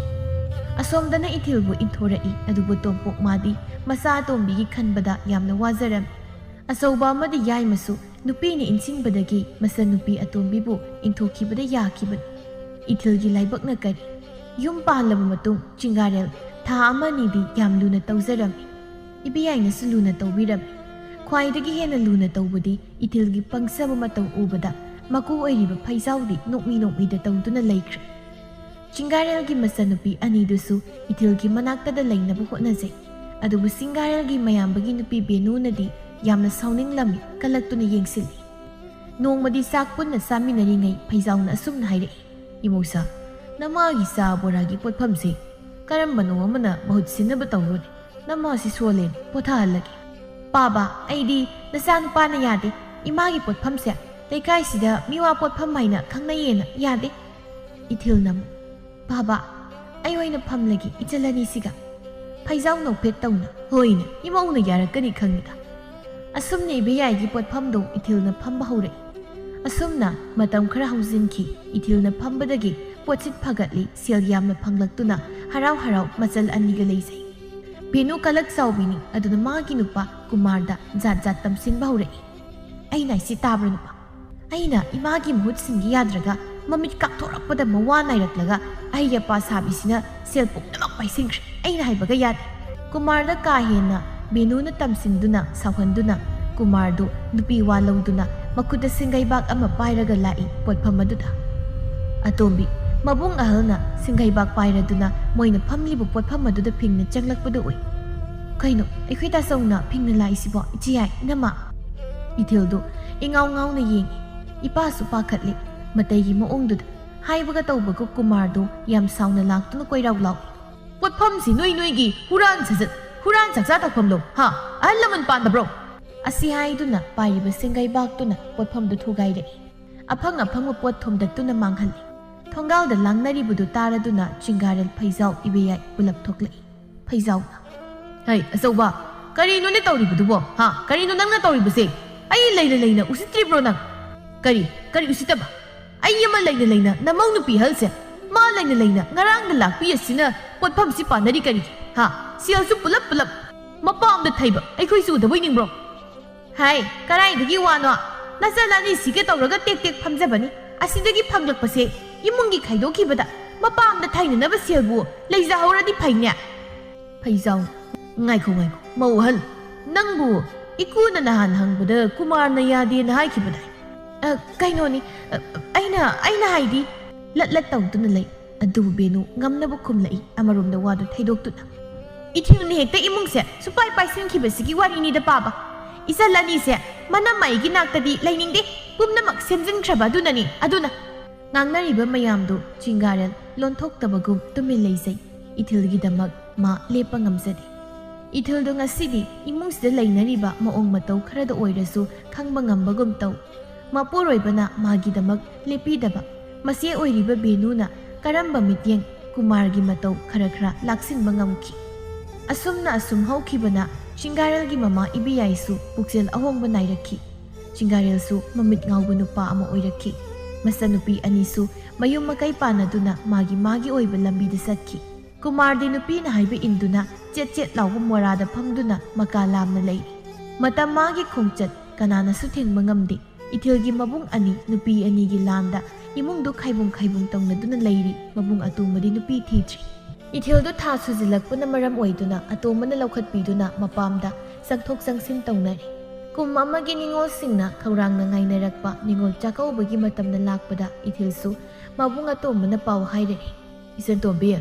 ꯑꯁꯣꯝꯗꯅ ꯏꯊꯤꯜꯕꯨ ꯏꯟꯊꯣꯔꯛꯏ꯫ ꯑꯗꯨꯕꯨ ꯇꯣꯝꯄꯣꯛ ꯃꯥꯗꯤ ꯃꯆꯥ ꯑꯇꯣꯝꯕꯤꯒꯤ ꯈꯟꯕꯗ ꯌꯥꯝꯅ ꯋꯥꯖꯔꯝꯃꯤ꯫ ꯑꯆꯧꯕ ꯑꯃꯗꯤ ꯌꯥꯏꯃꯁꯨ ꯅꯨꯄꯤꯅ ꯏꯟꯁꯤꯟꯕꯗꯒꯤ ꯃꯆꯟꯅꯨꯄꯤ ꯑꯇꯣꯝꯕꯤꯕꯨ ꯏꯟꯊꯣꯛꯈꯤꯕꯗ ꯌꯥꯈꯤꯕꯅꯤ꯫ ꯏꯊꯤꯜꯒꯤ ꯂꯥꯏꯕꯛꯅ ꯀꯔꯤ? ꯌꯨꯝ ꯄꯥꯜꯂꯕ ꯃꯇꯨꯡ ꯆꯤꯡꯒꯥꯔꯦꯜ ꯊꯥ ꯑꯃꯅꯤꯗꯤ ꯌꯥꯝ ꯂꯨꯅ ꯇꯧꯖꯔꯝꯃꯤ꯫ ꯏꯕꯦꯌꯥꯏꯅꯁꯨ ꯂꯨꯅ ꯇꯧꯕꯤꯔꯝꯃꯤ꯫ ꯈ꯭ꯋꯥꯏꯗꯒꯤ ꯍꯦꯟꯅ ꯂꯨꯅ ꯇꯧꯕꯗꯤ ꯏꯊꯤꯜꯒꯤ ꯄꯪꯖꯕ ꯃꯇꯧ ꯎꯕꯗ ꯃꯀꯨ ꯑꯣꯏꯔꯤꯕ ꯐꯩꯖꯥꯎꯗꯤ ꯅꯣꯛꯃꯤꯗ ꯇꯧꯗꯨꯅ ꯂꯩꯈ꯭ꯔꯦ꯫ ꯆꯤꯡꯒꯥꯔꯦꯜꯒꯤ ꯃꯆꯟꯅꯨꯄꯤ ꯑꯅꯤꯗꯨꯁꯨ ꯏꯊꯤꯜꯒꯤ ꯃꯅꯥꯛꯇꯗ ꯂꯩꯅꯕ ꯍꯣꯠꯅꯖꯩ꯫ ꯑꯗꯨꯕꯨ ꯆꯤꯡꯒꯥꯔꯦꯜꯒꯤ ꯃꯌꯥꯝꯕꯒꯤ ꯅꯨꯄꯤ ꯕꯦꯅꯨꯅꯗꯤ ꯌꯥꯝꯅ ꯁꯥꯎꯅꯤꯡꯂꯝꯃꯤ, ꯀꯜꯂꯛꯇꯨꯅ ꯌꯦꯡꯁꯤꯜꯂꯤ꯫ ꯅꯣꯡꯃꯗꯤ ꯆꯥꯛ ꯄꯨꯟꯅ ꯆꯥꯃꯤꯟꯅꯔꯤꯉꯩ ꯐꯩꯖꯥꯎꯅ ꯑꯁꯨꯝꯅ ꯍꯥꯏꯔꯛꯏ꯫ ꯏꯃꯧꯁꯥ, ꯅꯃꯥꯒꯤ ꯆꯥ ꯕꯣꯔꯥꯒꯤ ꯄꯣꯠꯐꯝꯁꯦ ꯀꯔꯝꯕꯅꯣ ꯑꯃꯅ ꯃꯍꯨꯠ ꯁꯤꯟꯅꯕ ꯇꯧꯔꯣꯅꯦ. ꯅꯃꯥꯁꯤ ꯁꯣꯜꯂꯦꯅ ꯄꯣꯊꯥꯍꯜꯂꯒꯦ. ꯄꯥꯕꯥ, ꯑꯩꯗꯤ ꯅꯆꯥꯅꯨꯄꯥꯅ ꯌꯥꯗꯦ. ꯏꯃꯥꯒꯤ ꯄꯣꯠꯐꯝꯁꯦ ꯂꯩꯀꯥꯏꯁꯤꯗ ꯃꯤꯋꯥ ꯄꯣꯠꯐꯝ ꯍꯥꯏꯅ ꯈꯪꯅꯩꯌꯦꯅ ꯌꯥꯗꯦ. ꯏꯊꯤꯜꯅ ꯑꯃꯨꯛ, ꯕꯥꯕꯥ, ꯑꯩ ꯑꯣꯏꯅ ꯐꯝꯂꯒꯦ ꯏꯆꯜ ꯑꯅꯤꯁꯤꯒ. ꯐꯩꯖꯥꯎ ꯅꯣꯛꯐꯦꯠ ꯇꯧꯅ, ꯍꯣꯏꯅꯦ, ꯏꯃꯧꯅ ꯌꯥꯔꯛꯀꯅꯤ ꯈꯪꯉꯤꯗ. ꯑꯁꯨꯝꯅ ꯏꯕꯦꯌꯥꯏꯒꯤ ꯄꯣꯠꯐꯝꯗꯣ ꯏꯊꯤꯜꯅ ꯐꯝꯕ ꯍꯧꯔꯛꯏ꯫ ꯑꯁꯨꯝꯅ ꯃꯇꯝ ꯈꯔ ꯍꯧꯖꯤꯟꯈꯤ꯫ ꯏꯊꯤꯜꯅ ꯐꯝꯕꯗꯒꯤ ꯄꯣꯠꯁꯤꯠ ꯐꯒꯠꯂꯤ, ꯁꯦꯜ ꯌꯥꯝꯅ ꯐꯪꯂꯛꯇꯨꯅ ꯍꯔꯥꯎ ꯃꯆꯜ ꯑꯅꯤꯒ ꯂꯩꯖꯩ꯫ ꯕꯦꯅꯨ ꯀꯂꯛ ꯆꯥꯎꯕꯤꯅꯤ, ꯑꯗꯨꯅ ꯃꯥꯒꯤ ꯅꯨꯄꯥ ꯀꯨꯃꯥꯔꯗ ꯖꯥꯠ ꯇꯝꯁꯤꯟꯕ ꯍꯧꯔꯛꯏ꯫ ꯑꯩꯅ ꯍꯥꯏꯁꯤ ꯇꯥꯕ꯭ꯔꯥ ꯅꯨꯄꯥ? ꯑꯩꯅ ꯏꯃꯥꯒꯤ ꯃꯍꯨꯠ ꯁꯤꯟꯒꯦ ꯌꯥꯗ꯭ꯔꯒ ꯃꯃꯤꯠ ꯀꯥꯞꯊꯣꯔꯛꯄꯗ ꯃꯋꯥ ꯅꯥꯏꯔꯛꯂꯒ ꯑꯩ ꯑꯄꯥ ꯁꯥꯕꯤꯁꯤꯅ ꯁꯦꯜ ꯄꯨꯝꯅꯃꯛ ꯄꯥꯏꯁꯤꯟꯈ꯭ꯔꯦ꯫ ꯑꯩꯅ ꯍꯥꯏꯕꯒ ꯌꯥꯗꯦ꯫ ꯀꯨꯃꯥꯔꯗ ꯀꯥ ꯍꯦꯟꯅ ꯕꯦꯅꯨꯅ ꯇꯝꯁꯤꯟꯗꯨꯅ ꯁꯥꯎꯍꯟꯗꯨꯅ ꯀꯨꯃꯥꯔꯗꯨ ꯅꯨꯄꯤ ꯋꯥ ꯂꯧꯗꯨꯅ ꯃꯈꯨꯠꯇ ꯁꯤꯡꯒꯩꯕꯥꯛ ꯑꯃ ꯄꯥꯏꯔꯒ ꯂꯥꯛꯏ ꯄꯣꯠꯐꯝ ꯑꯗꯨꯗ꯫ ꯑꯇꯣꯝꯕꯤ ꯃꯕꯨꯡ ꯑꯍꯜꯅ ꯁꯤꯡꯒꯩꯕꯥꯛ ꯄꯥꯏꯔꯗꯨꯅ ꯃꯣꯏꯅ ꯐꯝꯂꯤꯕ ꯄꯣꯠꯐꯝ ꯑꯗꯨꯗ ꯐꯤꯡꯅ ꯆꯪꯂꯛꯄꯗ ꯎꯏ꯫ ꯀꯩꯅꯣ ꯑꯩꯈꯣꯏ ꯇꯥꯆꯧꯅ ꯐꯤꯡꯅ ꯂꯥꯛꯏꯁꯤꯕꯣ ꯏꯆꯦꯌꯥꯏ ꯏꯅꯝꯃ? ꯏꯊꯤꯜꯗꯨ ꯏꯉꯥꯎ ꯉꯥꯎꯅ ꯌꯦꯡꯉꯤ꯫ ꯏꯄꯥꯁꯨ ꯄꯥꯈꯠꯂꯤ꯫ ꯃꯇꯩꯒꯤ ꯃꯑꯣꯡꯗꯨꯗ ꯍꯥꯏꯕꯒ ꯇꯧꯕꯒ ꯀꯨꯃꯥꯔꯗꯨ ꯌꯥꯝ ꯁꯥꯎꯅ ꯂꯥꯛꯇꯨꯅ ꯀꯣꯏꯔꯥꯎ ꯂꯥꯎꯏ꯫ ꯄꯣꯠꯐꯝꯁꯤ ꯅꯣꯏꯒꯤ ꯍꯨꯔꯥꯟ ꯁꯖꯠ ꯍꯨꯔꯥꯟ ꯆꯥꯛꯆꯥ ꯇꯧꯐꯝꯂꯣ ꯍꯥ? ꯑꯍꯜ ꯂꯃꯟ ꯄꯥꯟꯗꯕ꯭ꯔꯣ? ꯑꯁꯤ ꯍꯥꯏꯗꯨꯅ ꯄꯥꯏꯔꯤꯕ ꯁꯤꯡꯒꯩꯕꯥꯛꯇꯨꯅ ꯄꯣꯠꯐꯝꯗꯨ ꯊꯨꯒꯥꯏꯔꯛꯏ꯫ ꯑꯐꯪ ꯑꯐꯪꯕ ꯄꯣꯠ ꯊꯣꯝꯗꯠꯇꯨꯅ ꯃꯥꯡꯍꯜꯂꯤ꯫ ꯊꯣꯡꯒꯥꯜꯗ ꯂꯥꯡꯅꯔꯤꯕꯗꯨ ꯇꯥꯔꯗꯨꯅ ꯆꯤꯡꯒꯥꯔꯦꯜ ꯐꯩꯖꯥꯎ ꯏꯕꯦꯌꯥꯏ ꯄꯨꯂꯞ ꯊꯣꯛꯂꯛꯏ꯫ ꯐꯩꯖꯥꯎꯅ ꯍꯩ ꯑꯆꯧꯕ ꯀꯔꯤꯅꯣꯅꯦ ꯇꯧꯔꯤꯕꯗꯨꯕꯣ ꯍꯥ? ꯀꯔꯤꯅꯣ ꯅꯪꯅ ꯇꯧꯔꯤꯕꯁꯦ? ꯑꯩ ꯂꯩꯅ ꯎꯁꯤꯠꯇ꯭ꯔꯤꯕ꯭ꯔꯣ ꯅꯪ? ꯀꯔꯤ ꯎꯁꯤꯠꯇꯕ? ꯑꯩ ꯑꯃ ꯂꯩꯅ ꯅꯃꯧ ꯅꯨꯄꯤ ꯑꯍꯜꯁꯦ ꯃꯥ ꯂꯩꯅ ꯉꯔꯥꯡꯗ ꯂꯥꯛꯄꯤ ꯑꯁꯤꯅ ꯄꯣꯠꯐꯝꯁꯤ ꯄꯥꯟꯅꯔꯤ ꯀꯔꯤꯒꯤ ꯍꯥ? ꯁꯦꯜꯁꯨ ꯄꯨꯂꯞ ꯃꯄꯥꯝꯗ ꯊꯩꯕ ꯑꯩꯈꯣꯏꯁꯨ ꯎꯗꯕꯣꯏ ꯅꯤꯡꯕ꯭ꯔꯣ? ꯍꯥꯏ ꯀꯔꯥꯏꯗꯒꯤ ꯋꯥꯅꯣ? ꯅꯆꯜꯑꯅꯤꯁꯤꯒ ꯇꯧꯔꯒ ꯇꯦꯛ ꯐꯝꯖꯕꯅꯤ꯫ ꯑꯁꯤꯗꯒꯤ ꯐꯪꯂꯛꯄꯁꯦ ꯏꯃꯨꯡꯒꯤ ꯈꯥꯏꯗꯣꯛꯈꯤꯕꯗ ꯃꯄꯥꯝꯗ ꯊꯩꯅꯅꯕ ꯁꯦꯜꯕꯨ ꯂꯩꯖꯍꯧꯔꯗꯤ ꯐꯩꯅꯦ꯫ ꯐꯩꯖꯥꯎ ꯉꯥꯏꯈꯣ ꯃꯧ ꯑꯍꯜ, ꯅꯪꯕꯨ ꯏꯀꯨꯅ ꯅꯍꯥꯟ ꯍꯪꯕꯗ ꯀꯨꯃꯥꯔꯅ ꯌꯥꯗꯦꯅ ꯍꯥꯏꯈꯤꯕꯗꯥꯏ? ꯀꯩꯅꯣꯅꯤ ꯑꯩꯅ ꯍꯥꯏꯗꯤ ꯂꯠ ꯇꯧꯗꯨꯅ ꯂꯩ꯫ ꯑꯗꯨꯕꯨ ꯕꯦꯅꯨ ꯉꯝꯅꯕ ꯈꯨꯝꯂꯛꯏ ꯑꯃꯔꯣꯝꯗ ꯋꯥꯗꯨ ꯊꯩꯗꯣꯛꯇꯨꯅ꯫ ꯏꯊꯤꯜꯅ ꯍꯦꯛꯇ ꯏꯃꯨꯡꯁꯦ ꯁꯨꯄꯥꯏ ꯄꯥꯏꯁꯤꯟꯈꯤꯕꯁꯤꯒꯤ ꯋꯥꯔꯤꯅꯤꯗ ꯄꯥꯕ꯫ ꯏꯆꯜ ꯑꯅꯤꯁꯦ ꯃꯅꯝꯃꯩꯒꯤ ꯅꯥꯛꯇꯗꯤ ꯂꯩꯅꯤꯡꯗꯦ, ꯄꯨꯝꯅꯃꯛ ꯁꯦꯝꯖꯤꯟꯈ꯭ꯔꯕ ꯑꯗꯨꯅ ꯉꯥꯡꯅꯔꯤꯕ ꯃꯌꯥꯝꯗꯨ ꯆꯤꯡꯒꯥꯔꯦꯜ ꯂꯣꯟꯊꯣꯛꯇꯕꯒꯨꯝ ꯇꯨꯃꯤꯟ ꯂꯩꯖꯩ꯫ ꯏꯊꯤꯜꯒꯤꯗꯃꯛ ꯃꯥ ꯂꯦꯞꯄ ꯉꯝꯖꯗꯦ꯫ ꯏꯊꯤꯜꯗꯨ ꯉꯁꯤꯗꯤ ꯏꯃꯨꯡꯁꯤꯗ ꯂꯩꯅꯔꯤꯕ ꯃꯑꯣꯡ ꯃꯇꯧ ꯈꯔꯗ ꯑꯣꯏꯔꯁꯨ ꯈꯪꯕ ꯉꯝꯕꯒꯨꯝ ꯇꯧ꯫ ꯃꯄꯨꯔꯣꯏꯕꯅ ꯃꯥꯒꯤꯗꯃꯛ ꯂꯦꯞꯄꯤꯗꯕ ꯃꯆꯦ ꯑꯣꯏꯔꯤꯕ ꯕꯦꯅꯨꯅ ꯀꯔꯝꯕ ꯃꯤꯠꯌꯦꯡ ꯀꯨꯃꯥꯔꯒꯤ ꯃꯇꯧ ꯈꯔ ꯂꯥꯛꯁꯤꯟꯕ ꯉꯝꯈꯤ꯫ ꯑꯁꯨꯝ ꯍꯧꯈꯤꯕꯅ ꯆꯤꯡꯒꯥꯔꯦꯜꯒꯤ ꯃꯃꯥ ꯏꯕꯦꯌꯥꯏꯁꯨ ꯄꯨꯛꯆꯦꯜ ꯑꯍꯣꯡꯕ ꯅꯥꯏꯔꯛꯈꯤ꯫ ꯆꯤꯡꯒꯥꯔꯦꯜꯁꯨ ꯃꯃꯤꯠ ꯉꯥꯎꯕ ꯅꯨꯄꯥ ꯑꯃ ꯑꯣꯏꯔꯛꯈꯤ꯫ ꯃꯆꯟꯅꯨꯄꯤ ꯑꯅꯤꯁꯨ ꯃꯌꯨꯝ ꯃꯀꯩ ꯄꯥꯟꯅꯗꯨꯅ ꯃꯥꯒꯤ ꯑꯣꯏꯕ ꯂꯝꯕꯤꯗ ꯆꯠꯈꯤ꯫ ꯀꯨꯃꯥꯔꯗꯤ ꯅꯨꯄꯤꯅ ꯍꯥꯏꯕ ꯏꯟꯗꯨꯅ ꯆꯦꯠ ꯂꯥꯎꯕ ꯃꯣꯔꯥꯗ ꯐꯝꯗꯨꯅ ꯃꯀꯥ ꯂꯥꯝꯅ ꯂꯩꯔꯤ꯫ ꯃꯇꯝ ꯃꯥꯒꯤ ꯈꯣꯡꯆꯠ ꯀꯅꯥꯅꯁꯨ ꯊꯤꯡꯕ ꯉꯝꯗꯦ꯫ ꯏꯊꯤꯜꯒꯤ ꯃꯕꯨꯡ ꯑꯅꯤ ꯅꯨꯄꯤ ꯑꯅꯤꯒꯤ ꯂꯥꯟꯗ ꯏꯃꯨꯡꯗꯨ ꯈꯥꯏꯕꯨꯡ ꯇꯧꯅꯗꯨꯅ ꯂꯩꯔꯤ꯫ ꯃꯕꯨꯡ ꯑꯇꯣꯝꯕꯗꯤ ꯅꯨꯄꯤ ꯊꯤꯗ꯭ꯔꯤ꯫ ꯏꯊꯤꯜꯗꯨ ꯊꯥ ꯁꯨꯖꯤꯜꯂꯛꯄꯅ ꯃꯔꯝ ꯑꯣꯏꯗꯨꯅ ꯑꯇꯣꯝꯕꯅ ꯂꯧꯈꯠꯄꯤꯗꯨꯅ ꯃꯄꯥꯝꯗ ꯆꯪꯊꯣꯛ ꯆꯪꯁꯤन ꯇꯧꯅꯔꯤ꯫ ꯀꯨꯝ ꯑꯃꯒꯤ ꯅꯤꯡꯉꯣꯜꯁꯤꯡꯅ ꯈꯧꯔꯥꯡꯅ ꯉꯥꯏꯅꯔꯛꯄ ꯅꯤꯡꯉꯣꯜ ꯆꯥꯛꯀꯧꯕꯒꯤ ꯃꯇꯝꯗ ꯂꯥꯛꯄꯗ ꯏꯊꯤꯜꯁꯨ ꯃꯕꯨꯡ ꯑꯇꯣꯝꯕꯅ ꯄꯥꯎ ꯍꯥꯏꯔꯛꯏ꯫ ꯏꯆꯟꯇꯣꯝꯕꯤ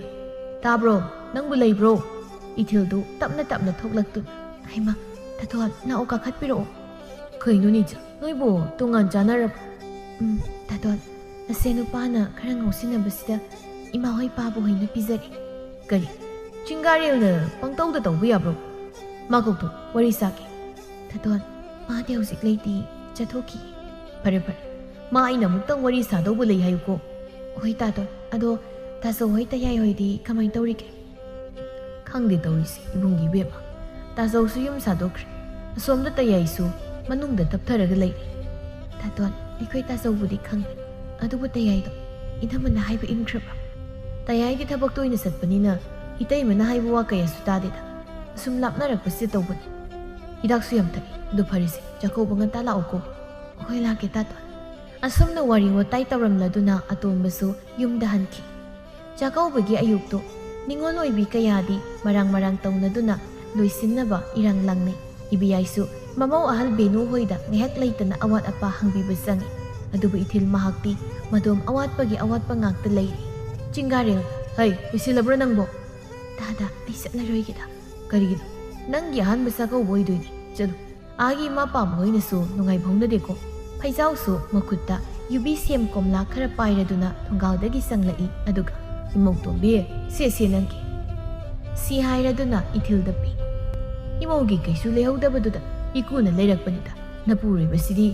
ꯇꯥꯕ꯭ꯔꯣ? ꯅꯪꯕꯨ ꯂꯩꯕ꯭ꯔꯣ? ꯏꯊꯤꯜꯗꯨ ꯇꯞꯅ ꯊꯣꯛꯂꯛꯇꯨꯅ ꯍꯩꯃꯥ ꯇꯥꯇꯣꯟ ꯂꯥꯛꯑꯣ ꯀꯥꯈꯠꯄꯤꯔꯛꯑꯣ꯫ ꯀꯩꯅꯣꯅꯦ ꯏꯆꯟ ꯅꯣꯏꯕꯨ ꯇꯣꯉꯥꯟ ꯆꯥꯅꯔꯕ? ꯇꯥꯇꯣꯟ ꯅꯆꯦ ꯅꯨꯄꯥꯅ ꯈꯔ ꯉꯥꯎꯁꯤꯟꯅꯕꯁꯤꯗ ꯏꯃꯥꯍꯣꯏ ꯄꯥꯕꯨꯍꯣꯏꯅ ꯄꯤꯖꯔꯤ꯫ ꯀꯔꯤ ꯆꯤꯡꯒꯥꯔꯦꯜꯅ ꯄꯪꯇꯧꯗ ꯇꯧꯕ ꯌꯥꯕ꯭ꯔꯣ? ꯃꯥ ꯀꯧꯊꯣꯛ ꯋꯥꯔꯤ ꯁꯥꯒꯦ꯫ ꯇꯥꯇꯣꯟ ꯃꯥꯗꯤ ꯍꯧꯖꯤꯛ ꯂꯩꯇꯦ, ꯆꯠꯊꯣꯛꯈꯤ꯫ ꯐꯔꯦ ꯃꯥ ꯑꯩꯅ ꯑꯃꯨꯛꯇꯪ ꯋꯥꯔꯤ ꯁꯥꯗꯧꯕ ꯂꯩ ꯍꯥꯏꯌꯨꯀꯣ꯫ ꯍꯣꯏ ꯇꯥꯇꯣꯟ ꯑꯗꯣ ꯇꯥꯆꯧ ꯍꯣꯏ ꯇꯌꯥꯏ ꯍꯣꯏꯗꯤ ꯀꯃꯥꯏꯅ ꯇꯧꯔꯤꯒꯦ? ꯈꯪꯗꯦ ꯇꯧꯔꯤꯁꯤ ꯏꯕꯨꯡꯒꯤ ꯏꯕꯦꯝꯃ꯫ ꯇꯥꯆꯧꯁꯨ ꯌꯨꯝ ꯁꯥꯗꯣꯛꯈ꯭ꯔꯦ, ꯑꯁꯣꯝꯗ ꯇꯌꯥꯏꯁꯨ ꯃꯅꯨꯡꯗ ꯇꯞꯊꯔꯒ ꯂꯩꯔꯤ꯫ ꯇꯥꯇꯣꯟ ꯑꯩꯈꯣꯏ ꯇꯥꯆꯧꯕꯨꯗꯤ ꯈꯪꯉꯦ, ꯑꯗꯨꯕꯨ ꯇꯌꯥꯏꯗꯣ ꯏꯅꯝꯃꯅ ꯍꯥꯏꯕ ꯏꯟꯈ꯭ꯔꯕ꯭ꯔꯥ? ꯇꯌꯥꯏꯗꯤ ꯊꯕꯛ ꯇꯣꯏꯅ ꯆꯠꯄꯅꯤꯅ ꯏꯇꯩꯃꯅ ꯍꯥꯏꯕ ꯋꯥ ꯀꯌꯥꯁꯨ ꯇꯥꯗꯦꯗ꯫ ꯑꯁꯨꯝ ꯂꯥꯞꯅꯔꯛꯄꯁꯤ ꯇꯧꯕꯅꯤ꯫ ꯍꯤꯗꯥꯛꯁꯨ ꯌꯥꯝ ꯊꯛꯏ꯫ ꯑꯗꯨ ꯐꯔꯦꯁꯦ ꯆꯥꯛꯀꯧꯕ ꯉꯟꯇꯥ ꯂꯥꯛꯑꯣꯀꯣ꯫ ꯍꯣꯏ ꯂꯥꯛꯀꯦ ꯇꯥꯇꯣꯟ꯫ ꯑꯁꯨꯝꯅ ꯋꯥꯔꯤ ꯋꯥꯇꯥꯏ ꯇꯧꯔꯝꯂꯗꯨꯅ ꯑꯇꯣꯝꯕꯁꯨ ꯌꯨꯝꯗ ꯍꯟꯈꯤ꯫ ꯆꯥꯛꯀꯧꯕꯒꯤ ꯑꯌꯨꯛꯇꯨ ꯅꯤꯡꯉꯣꯜ ꯑꯣꯏꯕꯤ ꯀꯌꯥꯗꯤ ꯃꯔꯥꯡ ꯇꯧꯅꯗꯨꯅ ꯂꯣꯏꯁꯤꯟꯅꯕ ꯏꯔꯥꯡ ꯂꯥꯡꯅꯩ꯫ ꯏꯕꯦꯌꯥꯏꯁꯨ ꯃꯃꯧ ꯑꯍꯜ ꯕꯦꯅꯨ ꯍꯣꯏꯗ ꯉꯥꯏꯍꯥꯛ ꯂꯩꯇꯅ ꯑꯋꯥꯠ ꯑꯄꯥ ꯍꯪꯕꯤꯕ ꯆꯪꯉꯤ꯫ ꯑꯗꯨꯕꯨ ꯏꯊꯤꯜ ꯃꯍꯥꯛꯇꯤ ꯃꯗꯣꯝ ꯑꯋꯥꯠꯄꯒꯤ ꯑꯋꯥꯠꯄ ꯉꯥꯛꯇ ꯂꯩꯔꯤ꯫ ꯆꯤꯡꯒꯥꯔꯦꯜ ꯍꯩ ꯂꯣꯏꯁꯤꯜꯂꯕ꯭ꯔꯣ ꯅꯪꯕꯣ? ꯗꯥꯗꯥ ꯑꯩ ꯆꯠꯂꯔꯣꯏꯒꯦꯗ꯫ ꯀꯔꯤꯒꯤꯅꯣ? ꯅꯪꯒꯤ ꯑꯍꯥꯟꯕ ꯆꯥꯛꯀꯧꯕ ꯑꯣꯏꯗꯣꯏꯅꯤ, ꯆꯠꯂꯨ꯫ ꯑꯥꯒꯤ ꯏꯃꯥ ꯄꯥꯕꯍꯣꯏꯅꯁꯨ ꯅꯨꯡꯉꯥꯏꯕꯧꯅꯗꯦꯀꯣ꯫ ꯐꯩꯖꯥꯎꯁꯨ ꯃꯈꯨꯠꯇ ꯌꯨꯕꯤ ꯁꯦꯝ ꯀꯣꯝꯂꯥ ꯈꯔ ꯄꯥꯏꯔꯗꯨꯅ ꯊꯣꯡꯒꯥꯜꯗꯒꯤ ꯆꯪꯂꯛꯏ꯫ ꯑꯗꯨꯒ ꯏꯃꯧꯇꯣꯝꯕꯤ ꯁꯦ ꯅꯪꯒꯤ ꯁꯤ ꯍꯥꯏꯔꯗꯨꯅ ꯏꯊꯤꯜꯗ ꯄꯤ꯫ ꯏꯃꯧꯒꯤ ꯀꯩꯁꯨ ꯂꯩꯍꯧꯗꯕꯗꯨꯗ ꯏꯀꯨꯅ ꯂꯩꯔꯛꯄꯅꯤꯗ꯫ ꯅꯄꯨꯔꯣꯏꯕꯁꯤꯗꯤ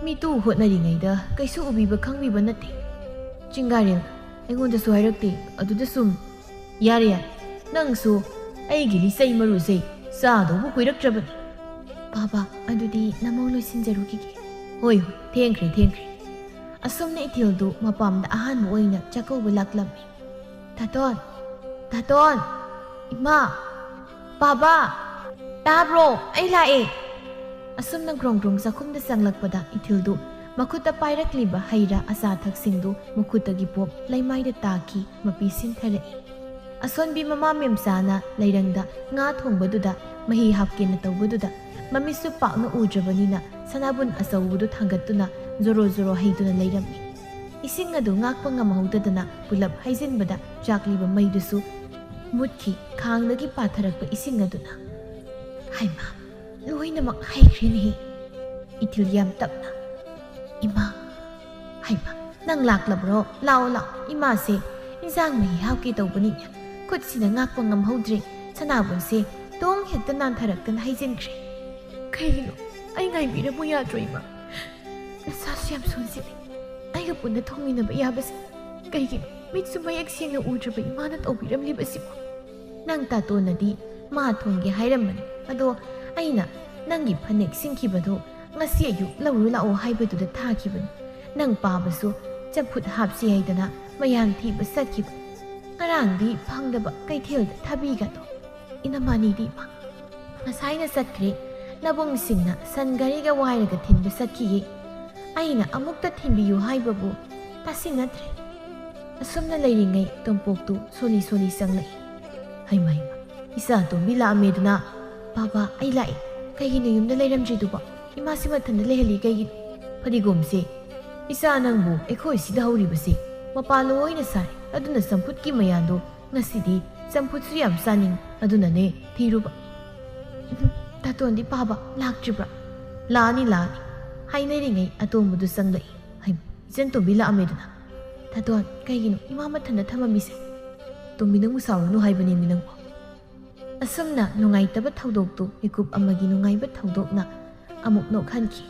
ꯃꯤꯇꯨ ꯍꯣꯠꯅꯔꯤꯉꯩꯗ ꯀꯩꯁꯨ ꯎꯕꯤꯕ ꯈꯪꯕꯤꯕ ꯅꯠꯇꯦ꯫ ꯆꯤꯡꯒꯥꯔꯦꯜ ꯑꯩꯉꯣꯟꯗꯁꯨ ꯍꯥꯏꯔꯛꯇꯦ, ꯑꯗꯨꯗ ꯁꯨꯝ ꯌꯥꯔꯦ ꯅꯪꯁꯨ ꯑꯩꯒꯤ ꯂꯤꯆꯩ ꯃꯔꯨꯁꯦ ꯆꯥꯗꯧꯕ ꯀꯨꯏꯔꯛꯇ꯭ꯔꯕꯅꯤ꯫ ꯕꯥꯕꯥ ꯑꯗꯨꯗꯤ ꯅꯃꯧ ꯂꯣꯏꯁꯤꯟꯖꯔꯨꯈꯤꯒꯦ꯫ ꯍꯣꯏ ꯊꯦꯡꯈ꯭ꯔꯦ꯫ ꯑꯁꯨꯝꯅ ꯏꯊꯤꯜꯗꯨ ꯃꯄꯥꯝꯗ ꯑꯍꯥꯟꯕ ꯑꯣꯏꯅ ꯆꯥꯛꯀꯧꯕ ꯂꯥꯛꯂꯝꯃꯤ꯫ ꯇꯥꯇꯣꯟ ꯏꯃꯥ ꯕꯥꯕꯥ ꯇꯥꯕ꯭ꯔꯣ? ꯑꯩ ꯂꯥꯛꯑꯦ꯫ ꯑꯁꯨꯝꯅ ꯒ꯭ꯔꯣꯡ ꯆꯥꯛꯈꯨꯝꯗ ꯆꯪꯂꯛꯄꯗ ꯏꯊꯤꯜꯗꯨ ꯃꯈꯨꯠꯇ ꯄꯥꯏꯔꯛꯂꯤꯕ ꯍꯩ ꯔꯥ ꯑꯆꯥ ꯑꯊꯛꯁꯤꯡꯗꯨ ꯃꯈꯨꯠꯇꯒꯤ ꯄꯣꯞ ꯂꯩꯃꯥꯏꯗ ꯇꯥꯈꯤ꯫ ꯃꯄꯤ ꯁꯤꯟꯊꯔꯛꯏ꯫ ꯑꯁꯣꯟꯕꯤ ꯃꯃꯥ ꯃꯦꯝꯆꯥꯅ ꯂꯩꯔꯪꯗ ꯉꯥ ꯊꯣꯡꯕꯗꯨꯗ ꯃꯍꯤ ꯍꯥꯞꯀꯦꯅ ꯇꯧꯕꯗꯨꯗ ꯃꯃꯤꯠꯁꯨ ꯄꯥꯛꯅ ꯎꯗ꯭ꯔꯕꯅꯤꯅ ꯁꯅꯥꯕꯨꯟ ꯑꯆꯧꯕꯗꯨ ꯊꯥꯡꯒꯠꯇꯨꯅ ꯖꯣꯔꯣ ꯖꯣꯔꯣ ꯍꯩꯗꯨꯅ ꯂꯩꯔꯝꯃꯤ꯫ ꯏꯁꯤꯡ ꯑꯗꯨ ꯉꯥꯛꯄ ꯉꯝꯍꯧꯗꯗꯅ ꯄꯨꯂꯞ ꯍꯩꯖꯤꯟꯕꯗ ꯆꯥꯛꯂꯤꯕ ꯃꯩꯗꯨꯁꯨ ꯃꯨꯠꯈꯤ ꯈꯥꯡꯗꯒꯤ ꯄꯥꯊꯔꯛꯄ ꯏꯁꯤꯡ ꯑꯗꯨꯅ꯫ ꯍꯩꯃꯥ ꯂꯣꯏꯅꯃꯛ ꯍꯩꯈ꯭ꯔꯦꯅꯦꯍꯦ꯫ ꯏꯊꯤꯜ ꯌꯥꯝ ꯇꯞꯅ ꯏꯃꯥ ꯍꯩꯃꯥ ꯅꯪ ꯂꯥꯛꯂꯕ꯭ꯔꯣ? ꯂꯥꯛꯑꯣ ꯂꯥꯛꯑꯣ ꯏꯃꯥꯁꯦ ꯏꯟꯁꯥꯡ ꯃꯍꯤ ꯍꯥꯞꯀꯦ ꯇꯧꯕꯅꯤꯅꯦ ꯈꯨꯠꯁꯤꯅ ꯉꯥꯛꯄ ꯉꯝꯍꯧꯗ꯭ꯔꯦ ꯁꯅꯥꯕꯨꯟꯁꯦ ꯇꯣꯡ ꯍꯦꯛꯇ ꯅꯥꯟꯊꯔꯛꯇꯅ ꯍꯩꯖꯤꯟꯈ꯭ꯔꯦ꯫ ꯀꯩꯒꯤꯅꯣ ꯑꯩ ꯉꯥꯏꯕꯤꯔꯝꯃꯨ ꯌꯥꯗ꯭ꯔꯣ ꯏꯃꯥ? ꯅꯁꯥꯁꯨ ꯌꯥꯝ ꯁꯣꯟꯖꯤꯜꯂꯤ ꯑꯩꯒ ꯄꯨꯟꯅ ꯊꯣꯡꯃꯤꯟꯅꯕ ꯌꯥꯕꯁꯦ ꯀꯩꯒꯤꯅꯣ ꯃꯤꯠꯁꯨ ꯃꯌꯦꯛ ꯁꯦꯡꯅ ꯎꯗ꯭ꯔꯕ ꯏꯃꯥꯅ ꯇꯧꯕꯤꯔꯝꯂꯤꯕꯁꯤꯕꯣ? ꯅꯪ ꯇꯥꯇꯣꯟꯅꯗꯤ ꯃꯥ ꯊꯣꯡꯒꯦ ꯍꯥꯏꯔꯝꯕꯅꯤ ꯑꯗꯣ ꯑꯩꯅ ꯅꯪꯒꯤ ꯐꯅꯦꯛ ꯁꯤꯡꯈꯤꯕꯗꯣ ꯉꯁꯤ ꯑꯌꯨꯛ ꯂꯧꯔꯨ ꯂꯥꯛꯑꯣ ꯍꯥꯏꯕꯗꯨꯗ ꯊꯥꯈꯤꯕꯅꯤ꯫ ꯅꯪ ꯄꯥꯕꯁꯨ ꯆꯝꯐꯨꯠ ꯍꯥꯞꯁꯤ ꯍꯥꯏꯗꯅ ꯃꯌꯥꯝ ꯊꯤꯕ ꯆꯠꯈꯤꯕ ꯉꯔꯥꯡꯗꯤ ꯐꯪꯗꯕ ꯀꯩꯊꯦꯜꯗ ꯊꯥꯕꯤꯒꯗꯣ ꯏꯅꯝꯃꯅꯤꯗꯤ ꯏꯃꯥ ꯉꯁꯥꯏꯅ ꯆꯠꯈ꯭ꯔꯦ꯫ ꯅꯕꯨꯡꯁꯤꯡꯅ ꯁꯟ ꯒꯥꯔꯤꯒ ꯋꯥꯏꯔꯒ ꯊꯤꯟꯕ ꯆꯠꯈꯤꯌꯦ꯫ ꯑꯩꯅ ꯑꯃꯨꯛꯇ ꯊꯤꯟꯕꯤꯌꯨ ꯍꯥꯏꯕꯕꯨ ꯇꯥꯁꯤꯟꯅꯗ꯭ꯔꯦ꯫ ꯑꯁꯨꯝꯅ ꯂꯩꯔꯤꯉꯩ ꯇꯣꯝꯄꯣꯛꯇꯨ ꯁꯣꯂꯤ ꯁꯣꯂꯤ ꯆꯪꯂꯛꯏ꯫ ꯍꯩꯃꯥ ꯍꯩꯃꯥ ꯏꯆꯥ ꯇꯣꯝꯕꯤ ꯂꯥꯛꯑꯝꯃꯦꯗꯅ꯫ ꯕꯥꯕꯥ ꯑꯩ ꯂꯥꯛꯑꯦ ꯀꯩꯒꯤꯅꯣ ꯌꯨꯝꯗ ꯂꯩꯔꯝꯗ꯭ꯔꯤꯗꯨꯕꯣ? ꯏꯃꯥꯁꯤ ꯃꯊꯟꯗ ꯂꯩꯍꯜꯂꯤ ꯀꯩꯒꯤꯅꯣ? ꯐꯗꯤꯒꯣꯝꯁꯦ ꯏꯆꯥ ꯅꯪꯕꯨ ꯑꯩꯈꯣꯏ ꯁꯤꯗ ꯍꯧꯔꯤꯕꯁꯦ ꯃꯄꯥꯟ ꯂꯣꯏꯅ ꯁꯥꯏ ꯑꯗꯨꯅ ꯆꯝꯐꯨꯠꯀꯤ ꯃꯌꯥꯟꯗꯣ ꯉꯁꯤꯗꯤ ꯆꯝꯐꯨꯠꯁꯨ ꯌꯥꯝ ꯆꯥꯅꯤꯡ ꯑꯗꯨꯅꯅꯦ ꯊꯤꯔꯨꯕ꯫ ꯇꯥꯇꯣꯟꯗꯤ ꯄꯥꯕ ꯂꯥꯛꯇ꯭ꯔꯤꯕ꯭ꯔꯥ? ꯂꯥꯛꯑꯅꯤ ꯂꯥꯛꯑꯅꯤ ꯍꯥꯏꯅꯔꯤꯉꯩ ꯑꯇꯣꯝꯕꯗꯨ ꯆꯪꯂꯛꯏ꯫ ꯍꯩꯃꯥ ꯏꯆꯟ ꯇꯣꯝꯕꯤ ꯂꯥꯛꯑꯝꯃꯦꯗꯅ꯫ ꯇꯥꯇꯣꯟ ꯀꯩꯒꯤꯅꯣ ꯏꯃꯥ ꯃꯊꯟꯗ ꯊꯝꯃꯝꯃꯤꯁꯦ? ꯇꯣꯝꯕꯤ ꯅꯪꯕꯨ ꯁꯥꯎꯔꯅꯨ ꯍꯥꯏꯕꯅꯦꯃꯤ ꯅꯪꯕꯨ꯫ ꯑꯁꯨꯝꯅ ꯅꯨꯡꯉꯥꯏꯇꯕ ꯊꯧꯗꯣꯛꯇꯨ ꯃꯤꯀꯨꯞ ꯑꯃꯒꯤ ꯅꯨꯡꯉꯥꯏꯕ ꯊꯧꯗꯣꯛꯅ ꯑꯃꯨꯛ ꯅꯣꯛꯍꯟꯈꯤ꯫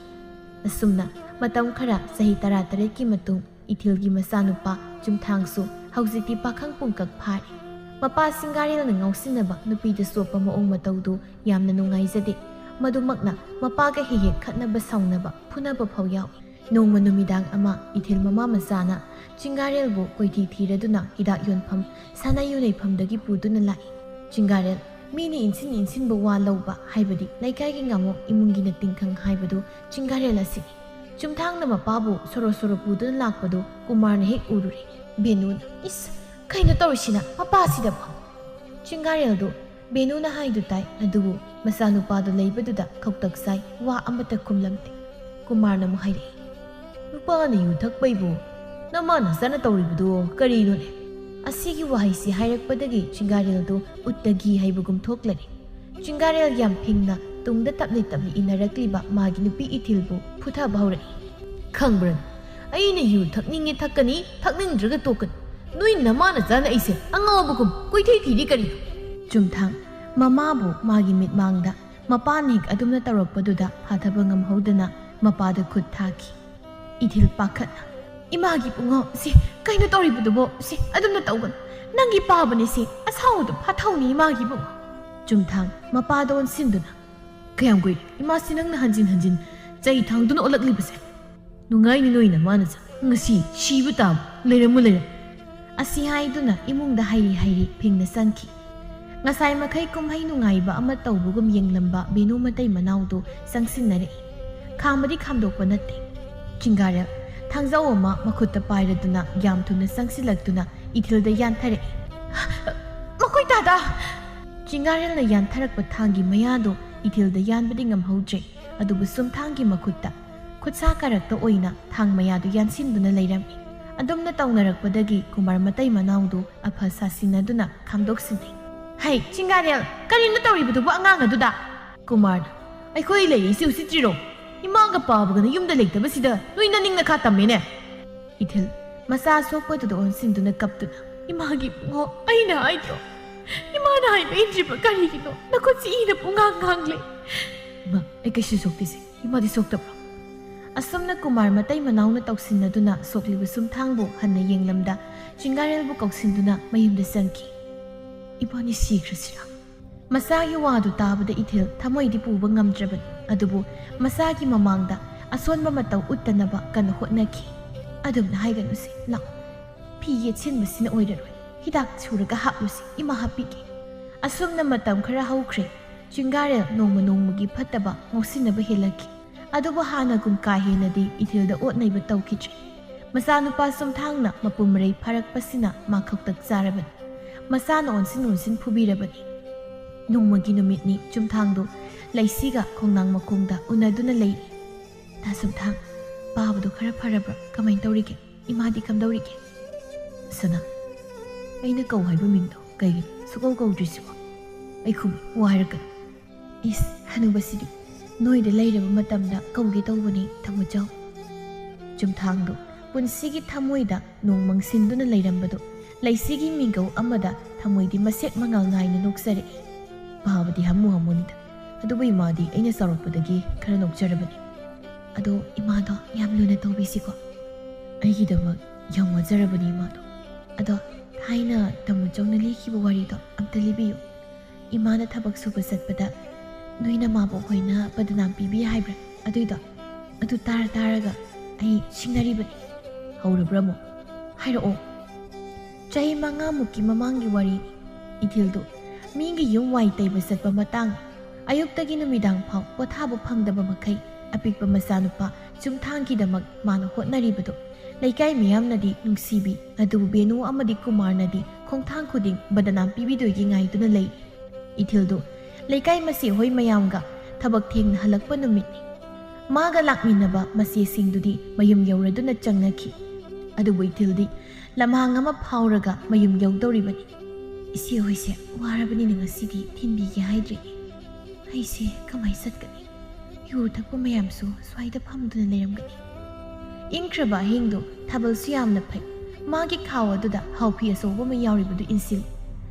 ꯑꯁꯨꯝꯅ ꯃꯇꯝ ꯈꯔ ꯆꯍꯤ 18ꯀꯤ ꯃꯇꯨꯡ ꯏꯊꯤꯜꯒꯤ ꯃꯆꯥꯅꯨꯄꯥ ꯆꯨꯝꯊꯥꯡꯁꯨ ꯍꯧꯖꯤꯛꯇꯤ ꯄꯥꯈꯪ ꯄꯨꯡꯀꯛ ꯐꯥꯔꯦ꯫ ꯃꯄꯥ ꯁꯤꯡꯒꯥꯔꯦꯜꯅ ꯉꯥꯎꯁꯤꯟꯅꯕ ꯅꯨꯄꯤꯗ ꯆꯣꯞꯄ ꯃꯑꯣꯡ ꯃꯇꯧꯗꯨ ꯌꯥꯝꯅ ꯅꯨꯡꯉꯥꯏꯖꯗꯦ꯫ ꯃꯗꯨꯃꯛꯅ ꯃꯄꯥꯒ ꯍꯦꯛ ꯍꯦꯛ ꯈꯠꯅꯕ ꯁꯥꯎꯅꯕ ꯐꯨꯅꯕ ꯐꯥꯎ ꯌꯥꯎꯏ꯫ ꯅꯣꯡꯃ ꯅꯨꯃꯤꯗꯥꯡ ꯑꯃ ꯏꯊꯤꯜ ꯃꯃꯥ ꯃꯆꯥꯅ ꯆꯤꯡꯒꯥꯔꯦꯜꯕꯨ ꯀꯣꯏꯊꯤ ꯊꯤꯔꯗꯨꯅ ꯍꯤꯗꯥꯛ ꯌꯣꯟꯐꯝ ꯁꯥꯅꯥ ꯌꯣꯟꯅꯩꯐꯝꯗꯒꯤ ꯄꯨꯗꯨꯅ ꯂꯥꯛꯏ꯫ ꯆꯤꯡꯒꯥꯔꯦꯜ ꯃꯤꯅ ꯏꯟꯁꯤꯟꯕ ꯋꯥ ꯂꯧꯕ ꯍꯥꯏꯕꯗꯤ ꯂꯩꯀꯥꯏꯒꯤ ꯉꯥꯃꯣꯛ ꯏꯃꯨꯡꯒꯤꯅ ꯇꯤꯡꯈꯪ ꯍꯥꯏꯕꯗꯨ ꯆꯤꯡꯒꯥꯔꯦꯜ ꯑꯁꯤꯅꯤ꯫ ꯆꯨꯝꯊꯥꯡꯅ ꯃꯄꯥꯕꯨ ꯁꯣꯔꯣ ꯁꯣꯔꯣ ꯄꯨꯗꯨꯅ ꯂꯥꯛꯄꯗꯨ ꯀꯨꯃꯥꯔꯅ ꯍꯦꯛ ꯎꯔꯨꯔꯦ꯫ ꯕꯦꯅꯨꯅ ꯏꯁ ꯀꯩꯅꯣ ꯇꯧꯔꯤꯁꯤꯅ ꯃꯄꯥꯁꯤꯗꯕꯣ? ꯆꯤꯡꯒꯥꯔꯦꯜꯗꯨ ꯕꯦꯅꯨꯅ ꯍꯥꯏꯗꯨ ꯇꯥꯏ ꯑꯗꯨꯕꯨ ꯃꯆꯥꯅꯨꯄꯥꯗꯨ ꯂꯩꯕꯗꯨꯗ ꯈꯧꯇꯛ ꯆꯥꯏ ꯋꯥ ꯑꯃꯠꯇ ꯈꯨꯝꯂꯝꯗꯦ꯫ ꯀꯨꯃꯥꯔꯅ ꯑꯃꯨꯛ ꯍꯥꯏꯔꯛꯏ꯫ ꯅꯨꯄꯥꯅ ꯌꯨ ꯊꯛꯄꯩꯕꯨ ꯅꯃꯥꯅ ꯆꯥꯅ ꯇꯧꯔꯤꯕꯗꯨ ꯀꯔꯤꯅꯣꯅꯦ? ꯑꯁꯤꯒꯤ ꯋꯥꯍꯩꯁꯤ ꯍꯥꯏꯔꯛꯄꯗꯒꯤ ꯆꯤꯡꯒꯥꯔꯦꯜꯗꯨ ꯎꯠꯇꯒꯤ ꯍꯩꯕꯒꯨꯝ ꯊꯣꯛꯂꯔꯦ꯫ ꯆꯤꯡꯒꯥꯔꯦꯜ ꯌꯥꯝ ꯐꯤꯡꯅ ꯇꯨꯡꯗ ꯇꯞꯂꯤ ꯇꯞꯂꯤ ꯏꯟꯅꯔꯛꯂꯤꯕ ꯃꯥꯒꯤ ꯅꯨꯄꯤ ꯏꯊꯤꯜꯕꯨ ꯐꯨꯊꯕ ꯍꯧꯔꯛꯏ꯫ ꯈꯪꯕ꯭ꯔꯅ ꯑꯩꯅ ꯌꯨ ꯊꯛꯅꯤꯡꯉꯦ ꯊꯛꯀꯅꯤ ꯊꯛꯅꯤꯡꯗ꯭ꯔꯒ ꯇꯣꯛꯀꯅꯤ ꯅꯣꯏ ꯅꯃꯥꯅ ꯆꯥꯅ ꯑꯩꯁꯦ ꯑꯉꯥꯎꯕꯒꯨꯝ ꯀꯣꯏꯊꯤ ꯊꯤꯔꯤ ꯀꯔꯤꯅꯣ? ꯆꯨꯝꯊꯥꯡ ꯃꯃꯥꯕꯨ ꯃꯥꯒꯤ ꯃꯤꯠꯃꯥꯡꯗ ꯃꯄꯥꯅ ꯍꯦꯛ ꯑꯗꯨꯝꯅ ꯇꯧꯔꯛꯄꯗꯨꯗ ꯐꯥꯊꯕ ꯉꯝꯍꯧꯗꯅ ꯃꯄꯥꯗ ꯈꯨꯠ ꯊꯥꯈꯤ꯫ ꯏꯊꯤꯜ ꯄꯥꯈꯠꯅ ꯏꯃꯥꯒꯤ ꯄꯨꯡꯉꯣ ꯁꯤ ꯀꯩꯅꯣ ꯇꯧꯔꯤꯕꯗꯨꯕꯣ? ꯁꯤ ꯑꯗꯨꯝꯅ ꯇꯧꯒꯅꯨ ꯅꯪꯒꯤ ꯄꯥꯕꯅꯦ ꯁꯤ ꯑꯁꯥꯎꯕꯗꯣ ꯐꯥꯊꯧꯅꯤ ꯏꯃꯥꯒꯤ ꯄꯨꯡꯉꯣ꯫ ꯆꯨꯝꯊꯥꯡ ꯃꯄꯥꯗ ꯑꯣꯟꯁꯤꯟꯗꯨꯅ ꯀꯌꯥꯝ ꯀꯨꯏꯔꯦ ꯏꯃꯥꯁꯤ ꯅꯪꯅ ꯍꯟꯖꯤꯟ ꯍꯟꯖꯤꯟ ꯆꯩ ꯊꯥꯡꯗꯨꯅ ꯑꯣꯜꯂꯛꯂꯤꯕꯁꯦ? ꯅꯨꯡꯉꯥꯏꯅꯤ ꯅꯣꯏ ꯅꯃꯥꯅ ꯉꯁꯤ ꯁꯤꯕ ꯇꯥꯕ ꯂꯩꯔꯝꯃꯨ ꯂꯩꯔꯝ ꯑꯁꯤ ꯍꯥꯏꯗꯨꯅ ꯏꯃꯨꯡꯗ ꯍꯩꯔꯤ ꯍꯩꯔꯤ ꯐꯤꯡꯅ ꯆꯪꯈꯤ꯫ ꯉꯁꯥꯏ ꯃꯈꯩ ꯀꯨꯝꯍꯩ ꯅꯨꯡꯉꯥꯏꯕ ꯑꯃ ꯇꯧꯕꯒꯨꯝ ꯌꯦꯡꯂꯝꯕ ꯕꯦꯅꯨ ꯃꯇꯩ ꯃꯅꯥꯎꯗꯨ ꯆꯪꯁꯤꯟꯅꯔꯛꯏ꯫ ꯈꯥꯝꯕꯗꯤ ꯈꯥꯝꯗꯣꯛꯄ ꯅꯠꯇꯦ꯫ ꯆꯤꯡꯒꯥꯔꯦꯜ ꯊꯥꯡꯖꯧ ꯑꯃ ꯃꯈꯨꯠꯇ パイꯔꯗꯨꯅ ꯌꯥꯝ ꯊꯨꯅ ꯆꯪꯁꯤꯜꯂꯛꯇꯨꯅ ꯏꯊꯤꯜꯗ ꯌꯥꯟꯊꯔꯛꯏ꯫ ꯃꯈꯣꯏ ꯇꯥꯗ! ꯆꯤꯡꯒꯥꯔꯦꯜꯅ ꯌꯥꯟꯊꯔꯛꯄ ꯊꯥꯡꯒꯤ ꯃꯌꯥꯗꯨ ꯏꯊꯤꯜꯗ ꯌꯥꯟꯕꯗꯤ ꯉꯝꯍꯧꯗ꯭ꯔꯦ ꯑꯗꯨꯕꯨ ꯆꯨꯝꯊꯥꯡꯒꯤ ꯃꯈꯨꯠꯇ ꯈꯨꯠꯁꯥ ꯀꯥꯔꯛꯇ ꯑꯣꯏꯅ ꯊꯥꯡ ꯃꯌꯥꯗꯨ ꯌꯥꯟꯁꯤꯟꯗꯨꯅ ꯂꯩꯔꯝꯃꯤ꯫ ꯑꯗꯨꯝꯅ ꯇꯧꯅꯔꯛꯄꯗꯒꯤ ꯀꯨꯃꯥꯔ ꯃꯇꯩ ꯃꯅꯥꯎꯗꯨ ꯑꯐ ꯁꯥꯁꯤꯟꯅꯗꯨꯅ ꯈꯥꯝꯗꯣꯛꯁꯤꯟꯅꯩ꯫ ꯍꯩ ꯆꯤꯡꯒꯥꯔꯦꯜ ꯀꯔꯤꯅꯣ ꯇꯧꯔꯤꯕꯗꯨꯕꯨ ꯑꯉꯥꯡ ꯑꯗꯨꯗ? ꯀꯨꯃꯥꯔꯅ ꯑꯩꯈꯣꯏ ꯂꯩꯔꯤꯁꯤ ꯎꯁꯤꯠꯇ꯭ꯔꯤꯔꯣ? ꯏꯃꯥꯒ ꯄꯥꯕꯒꯅ ꯌꯨꯝꯗ ꯂꯩꯇꯕꯁꯤꯗ ꯅꯣꯏ ꯅꯅꯤꯡ ꯅꯈꯥ ꯇꯝꯃꯦꯅꯦ꯫ ꯏꯊꯤꯜ ꯃꯆꯥ ꯁꯣꯛꯄꯗꯨꯗ ꯑꯣꯟꯁꯤꯟꯗꯨꯅ ꯀꯞꯇꯨꯅ ꯏꯃꯥꯒꯤ ꯄꯨꯡꯉꯣ ꯑꯩꯅ ꯍꯥꯏꯗ꯭ꯔꯣ? ꯏꯃꯥꯅ ꯍꯥꯏꯕ ꯏꯟꯗ꯭ꯔꯤꯕ ꯀꯔꯤꯒꯤꯅꯣ? ꯅꯈꯨꯠꯁꯤ ꯏꯅ ꯄꯨꯡꯉꯥꯡ ꯉꯥꯡꯂꯦ꯫ ꯏꯃꯥ ꯑꯩ ꯀꯩꯁꯨ ꯁꯣꯛꯇꯦꯁꯦ ꯏꯃꯥꯗꯤ ꯁꯣꯛꯇꯕ꯭ꯔꯣ? ꯑꯁꯨꯝꯅ ꯀꯨꯃꯥꯔ ꯃꯇꯩ ꯃꯅꯥꯎꯅ ꯇꯧꯁꯤꯟꯅꯗꯨꯅ ꯁꯣꯛꯂꯤꯕ ꯆꯨꯝꯊꯥꯡꯕꯨ ꯍꯟꯅ ꯌꯦꯡꯂꯝꯗ ꯆꯤꯡꯒꯥꯔꯦꯜꯕꯨ ꯀꯧꯁꯤꯟꯗꯨꯅ ꯃꯌꯨꯝꯗ ꯆꯪꯈꯤ꯫ ꯏꯕꯥꯅꯤ ꯁꯤꯈ꯭ꯔꯁꯤꯔꯥ? ꯃꯆꯥꯒꯤ ꯋꯥꯗꯨ ꯇꯥꯕꯗ ꯏꯊꯤꯜ ꯊꯃꯣꯏꯗꯤ ꯄꯨꯕ ꯉꯝꯗ꯭ꯔꯕꯅꯤ ꯑꯗꯨꯕꯨ ꯃꯆꯥꯒꯤ ꯃꯃꯥꯡꯗ ꯑꯁꯣꯟꯕ ꯃꯇꯧ ꯎꯠꯇꯅꯕ ꯀꯟꯅ ꯍꯣꯠꯅꯈꯤ꯫ ꯑꯗꯨꯝꯅ ꯍꯥꯏꯒꯅꯨꯁꯤ ꯂꯥꯛꯑꯣ ꯐꯤ ꯌꯦꯠꯁꯤꯟꯕꯁꯤꯅ ꯑꯣꯏꯔꯔꯣꯏ ꯍꯤꯗꯥꯛ ꯁꯨꯔꯒ ꯍꯥꯞꯂꯨꯁꯤ ꯏꯃꯥ ꯍꯥꯞꯄꯤꯒꯦ꯫ ꯑꯁꯨꯝꯅ ꯃꯇꯝ ꯈꯔ ꯍꯧꯈ꯭ꯔꯦ꯫ ꯆꯤꯡꯒꯥꯔꯦꯜ ꯅꯣꯡꯃ ꯅꯣꯡꯃꯒꯤ ꯐꯠꯇꯕ ꯉꯥꯎꯁꯤꯟꯅꯕ ꯍꯦꯜꯂꯛꯈꯤ ꯑꯗꯨꯕꯨ ꯍꯥꯟꯅꯒꯨꯝ ꯀꯥ ꯍꯦꯟꯅꯗꯤ ꯏꯊꯤꯜꯗ ꯑꯣꯠꯅꯩꯕ ꯇꯧꯈꯤꯗ꯭ꯔꯦ꯫ ꯃꯆꯥꯅꯨꯄꯥ ꯆꯨꯝꯊꯥꯡꯅ ꯃꯄꯨꯡ ꯃꯔꯩ ꯐꯥꯔꯛꯄꯁꯤꯅ ꯃꯥ ꯈꯧꯇꯛ ꯆꯥꯔꯕꯅꯤ꯫ ꯃꯁꯥꯅ ꯑꯣꯟꯁꯤꯟ ꯐꯨꯕꯤꯔꯕꯅꯤ꯫ ꯅꯣꯡꯃꯒꯤ ꯅꯨꯃꯤꯠꯅꯤ ꯆꯨꯝꯊꯥꯡꯗꯨ ꯂꯩꯁꯤꯒ ꯈꯣꯡꯅꯥꯡ ꯃꯈꯣꯡꯗ ꯎꯅꯗꯨꯅ ꯂꯩꯔꯤ꯫ ꯇꯥ ꯆꯨꯝꯊꯥꯡ, ꯄꯥꯕꯗꯨ ꯈꯔ ꯐꯔꯕ꯭ꯔꯥ? ꯀꯃꯥꯏꯅ ꯇꯧꯔꯤꯒꯦ? ꯏꯃꯥꯗꯤ ꯀꯝꯗꯧꯔꯤꯒꯦ? ꯁꯅꯥ, ꯑꯩꯅ ꯀꯧ ꯍꯥꯏꯕ ꯃꯤꯡꯗꯣ ꯀꯩꯒꯤꯅꯣ ꯁꯨꯀꯧ ꯀꯧꯗ꯭ꯔꯤꯁꯤꯕꯣ? ꯑꯩ ꯈꯨꯝꯃꯤ, ꯋꯥ ꯍꯥꯏꯔꯛꯀꯅꯨ꯫ ꯏꯁ, ꯍꯅꯨꯕꯁꯤꯗꯤ ꯅꯣꯏꯗ ꯂꯩꯔꯕ ꯃꯇꯝꯗ ꯀꯧꯒꯦ ꯇꯧꯕꯅꯤ ꯊꯃꯣꯏꯆꯥꯎ꯫ ꯆꯨꯝꯊꯥꯡꯗꯨ ꯄꯨꯟꯁꯤꯒꯤ ꯊꯃꯣꯏꯗ ꯅꯣꯡ ꯃꯪꯁꯤꯟꯗꯨꯅ ꯂꯩꯔꯝꯕꯗꯨ ꯂꯩꯁꯤꯒꯤ ꯃꯤꯡꯒꯧ ꯑꯃꯗ ꯊꯃꯣꯏꯗꯤ ꯃꯁꯦꯛ ꯃꯉꯥꯜ ꯅꯥꯏꯅ ꯅꯣꯛꯆꯔꯛꯏ꯫ ꯄꯥꯕꯗꯤ ꯍꯥꯃꯨꯅꯤꯗ, ꯑꯗꯨꯕꯨ ꯏꯃꯥꯗꯤ ꯑꯩꯅ ꯆꯥꯎꯔꯛꯄꯗꯒꯤ ꯈꯔ ꯅꯣꯛꯆꯔꯕꯅꯤ꯫ ꯑꯗꯣ ꯏꯃꯥꯗꯣ ꯌꯥꯝ ꯂꯨꯅ ꯇꯧꯕꯤꯁꯤꯀꯣ꯫ ꯑꯩꯒꯤꯗꯃꯛ ꯌꯥꯝ ꯋꯥꯖꯔꯕꯅꯤ ꯏꯃꯥꯗꯣ꯫ ꯑꯗꯣ ꯊꯥꯏꯅ ꯇꯥꯃꯣꯆꯧꯅ ꯂꯤꯈꯤꯕ ꯋꯥꯔꯤꯗꯣ ꯑꯝꯇ ꯂꯤꯕꯤꯌꯨ꯫ ꯏꯃꯥꯅ ꯊꯕꯛ ꯁꯨꯕ ꯆꯠꯄꯗ ꯅꯣꯏꯅ ꯃꯥꯕꯣꯛ ꯍꯣꯏꯅ ꯕꯗꯅꯥꯝ ꯄꯤꯕꯤ ꯍꯥꯏꯕ꯭ꯔꯥ ꯑꯗꯨꯏꯗꯣ? ꯑꯗꯨ ꯇꯥꯔꯒ ꯑꯩ ꯁꯤꯡꯅꯔꯤꯕꯅꯤ꯫ ꯍꯧꯔꯕ꯭ꯔꯥ ꯑꯃꯨꯛ? ꯍꯥꯏꯔꯛꯑꯣ꯫ ꯆꯍꯤ 5ꯃꯨꯛꯀꯤ ꯃꯃꯥꯡꯒꯤ ꯋꯥꯔꯤꯅꯤ꯫ ꯏꯊꯤꯜꯗꯨ ꯃꯤꯒꯤ ꯌꯨꯝ ꯋꯥꯏ ꯇꯩꯕ ꯆꯠꯄ ꯃꯇꯥꯡ, ꯑꯌꯨꯛꯇꯒꯤ ꯅꯨꯃꯤꯗꯥꯡ ꯐꯥꯎ ꯄꯣꯊꯥꯕ ꯐꯪꯗꯕ ꯃꯈꯩ ꯑꯄꯤꯛꯄ ꯃꯆꯥꯅꯨꯄꯥ ꯆꯨꯝꯊꯥꯡꯒꯤꯗꯃꯛ ꯃꯥꯅ ꯍꯣꯠꯅꯔꯤꯕꯗꯨ ꯂꯩꯀꯥꯏ ꯃꯤꯌꯥꯝꯅꯗꯤ ꯅꯨꯡꯁꯤꯕꯤ, ꯑꯗꯨꯕꯨ ꯕꯦꯅꯨ ꯑꯃꯗꯤ ꯀꯨꯃꯥꯔꯅꯗꯤ ꯈꯣꯡꯊꯥꯡ ꯈꯨꯗꯤꯡ ꯕꯗꯅꯥꯝ ꯄꯤꯕꯤꯗꯣꯏꯒꯤ ꯉꯥꯏꯗꯨꯅ ꯂꯩ꯫ ꯏꯊꯤꯜꯗꯨ ꯂꯩꯀꯥꯏ ꯃꯆꯦ ꯍꯣꯏ ꯃꯌꯥꯝꯒ ꯊꯕꯛ ꯊꯦꯡꯅ ꯍꯜꯂꯛꯄ ꯅꯨꯃꯤꯠꯅꯤ꯫ ꯃꯥꯒ ꯂꯥꯛꯃꯤꯟꯅꯕ ꯃꯆꯦꯁꯤꯡꯗꯨꯗꯤ ꯃꯌꯨꯝ ꯌꯧꯔꯗꯨꯅ ꯆꯪꯅꯈꯤ꯫ ꯑꯗꯨꯕꯨ ꯏꯊꯤꯜꯗꯤ ꯂꯝꯍꯥꯡ ꯑꯃ ꯐꯥꯎꯔꯒ ꯃꯌꯨꯝ ꯌꯧꯗꯧꯔꯤꯕꯅꯤ꯫ ꯏꯆꯦ ꯍꯣꯏꯁꯦ ꯋꯥꯔꯕꯅꯤꯅ ꯉꯁꯤꯗꯤ ꯊꯤꯟꯕꯤꯒꯦ ꯍꯥꯏꯗ꯭ꯔꯦꯅꯦ꯫ ꯑꯩꯁꯦ ꯀꯃꯥꯏ ꯆꯠꯀꯅꯤ? ꯌꯨ ꯊꯛꯄ ꯃꯌꯥꯝꯁꯨ ꯁ꯭ꯋꯥꯏꯗ ꯐꯝꯗꯨꯅ ꯂꯩꯔꯝꯒꯅꯤ꯫ ꯏꯪꯈ꯭ꯔꯕ ꯑꯍꯤꯡꯗꯨ ꯊꯥꯕꯜꯁꯨ ꯌꯥꯝꯅ ꯐꯩ꯫ ꯃꯥꯒꯤ ꯈꯥꯎ ꯑꯗꯨꯗ ꯍꯥꯎꯐꯤ ꯑꯆꯧꯕ ꯑꯃ ꯌꯥꯎꯔꯤꯕꯗꯨ ꯏꯟꯁꯤꯜꯂꯤ꯫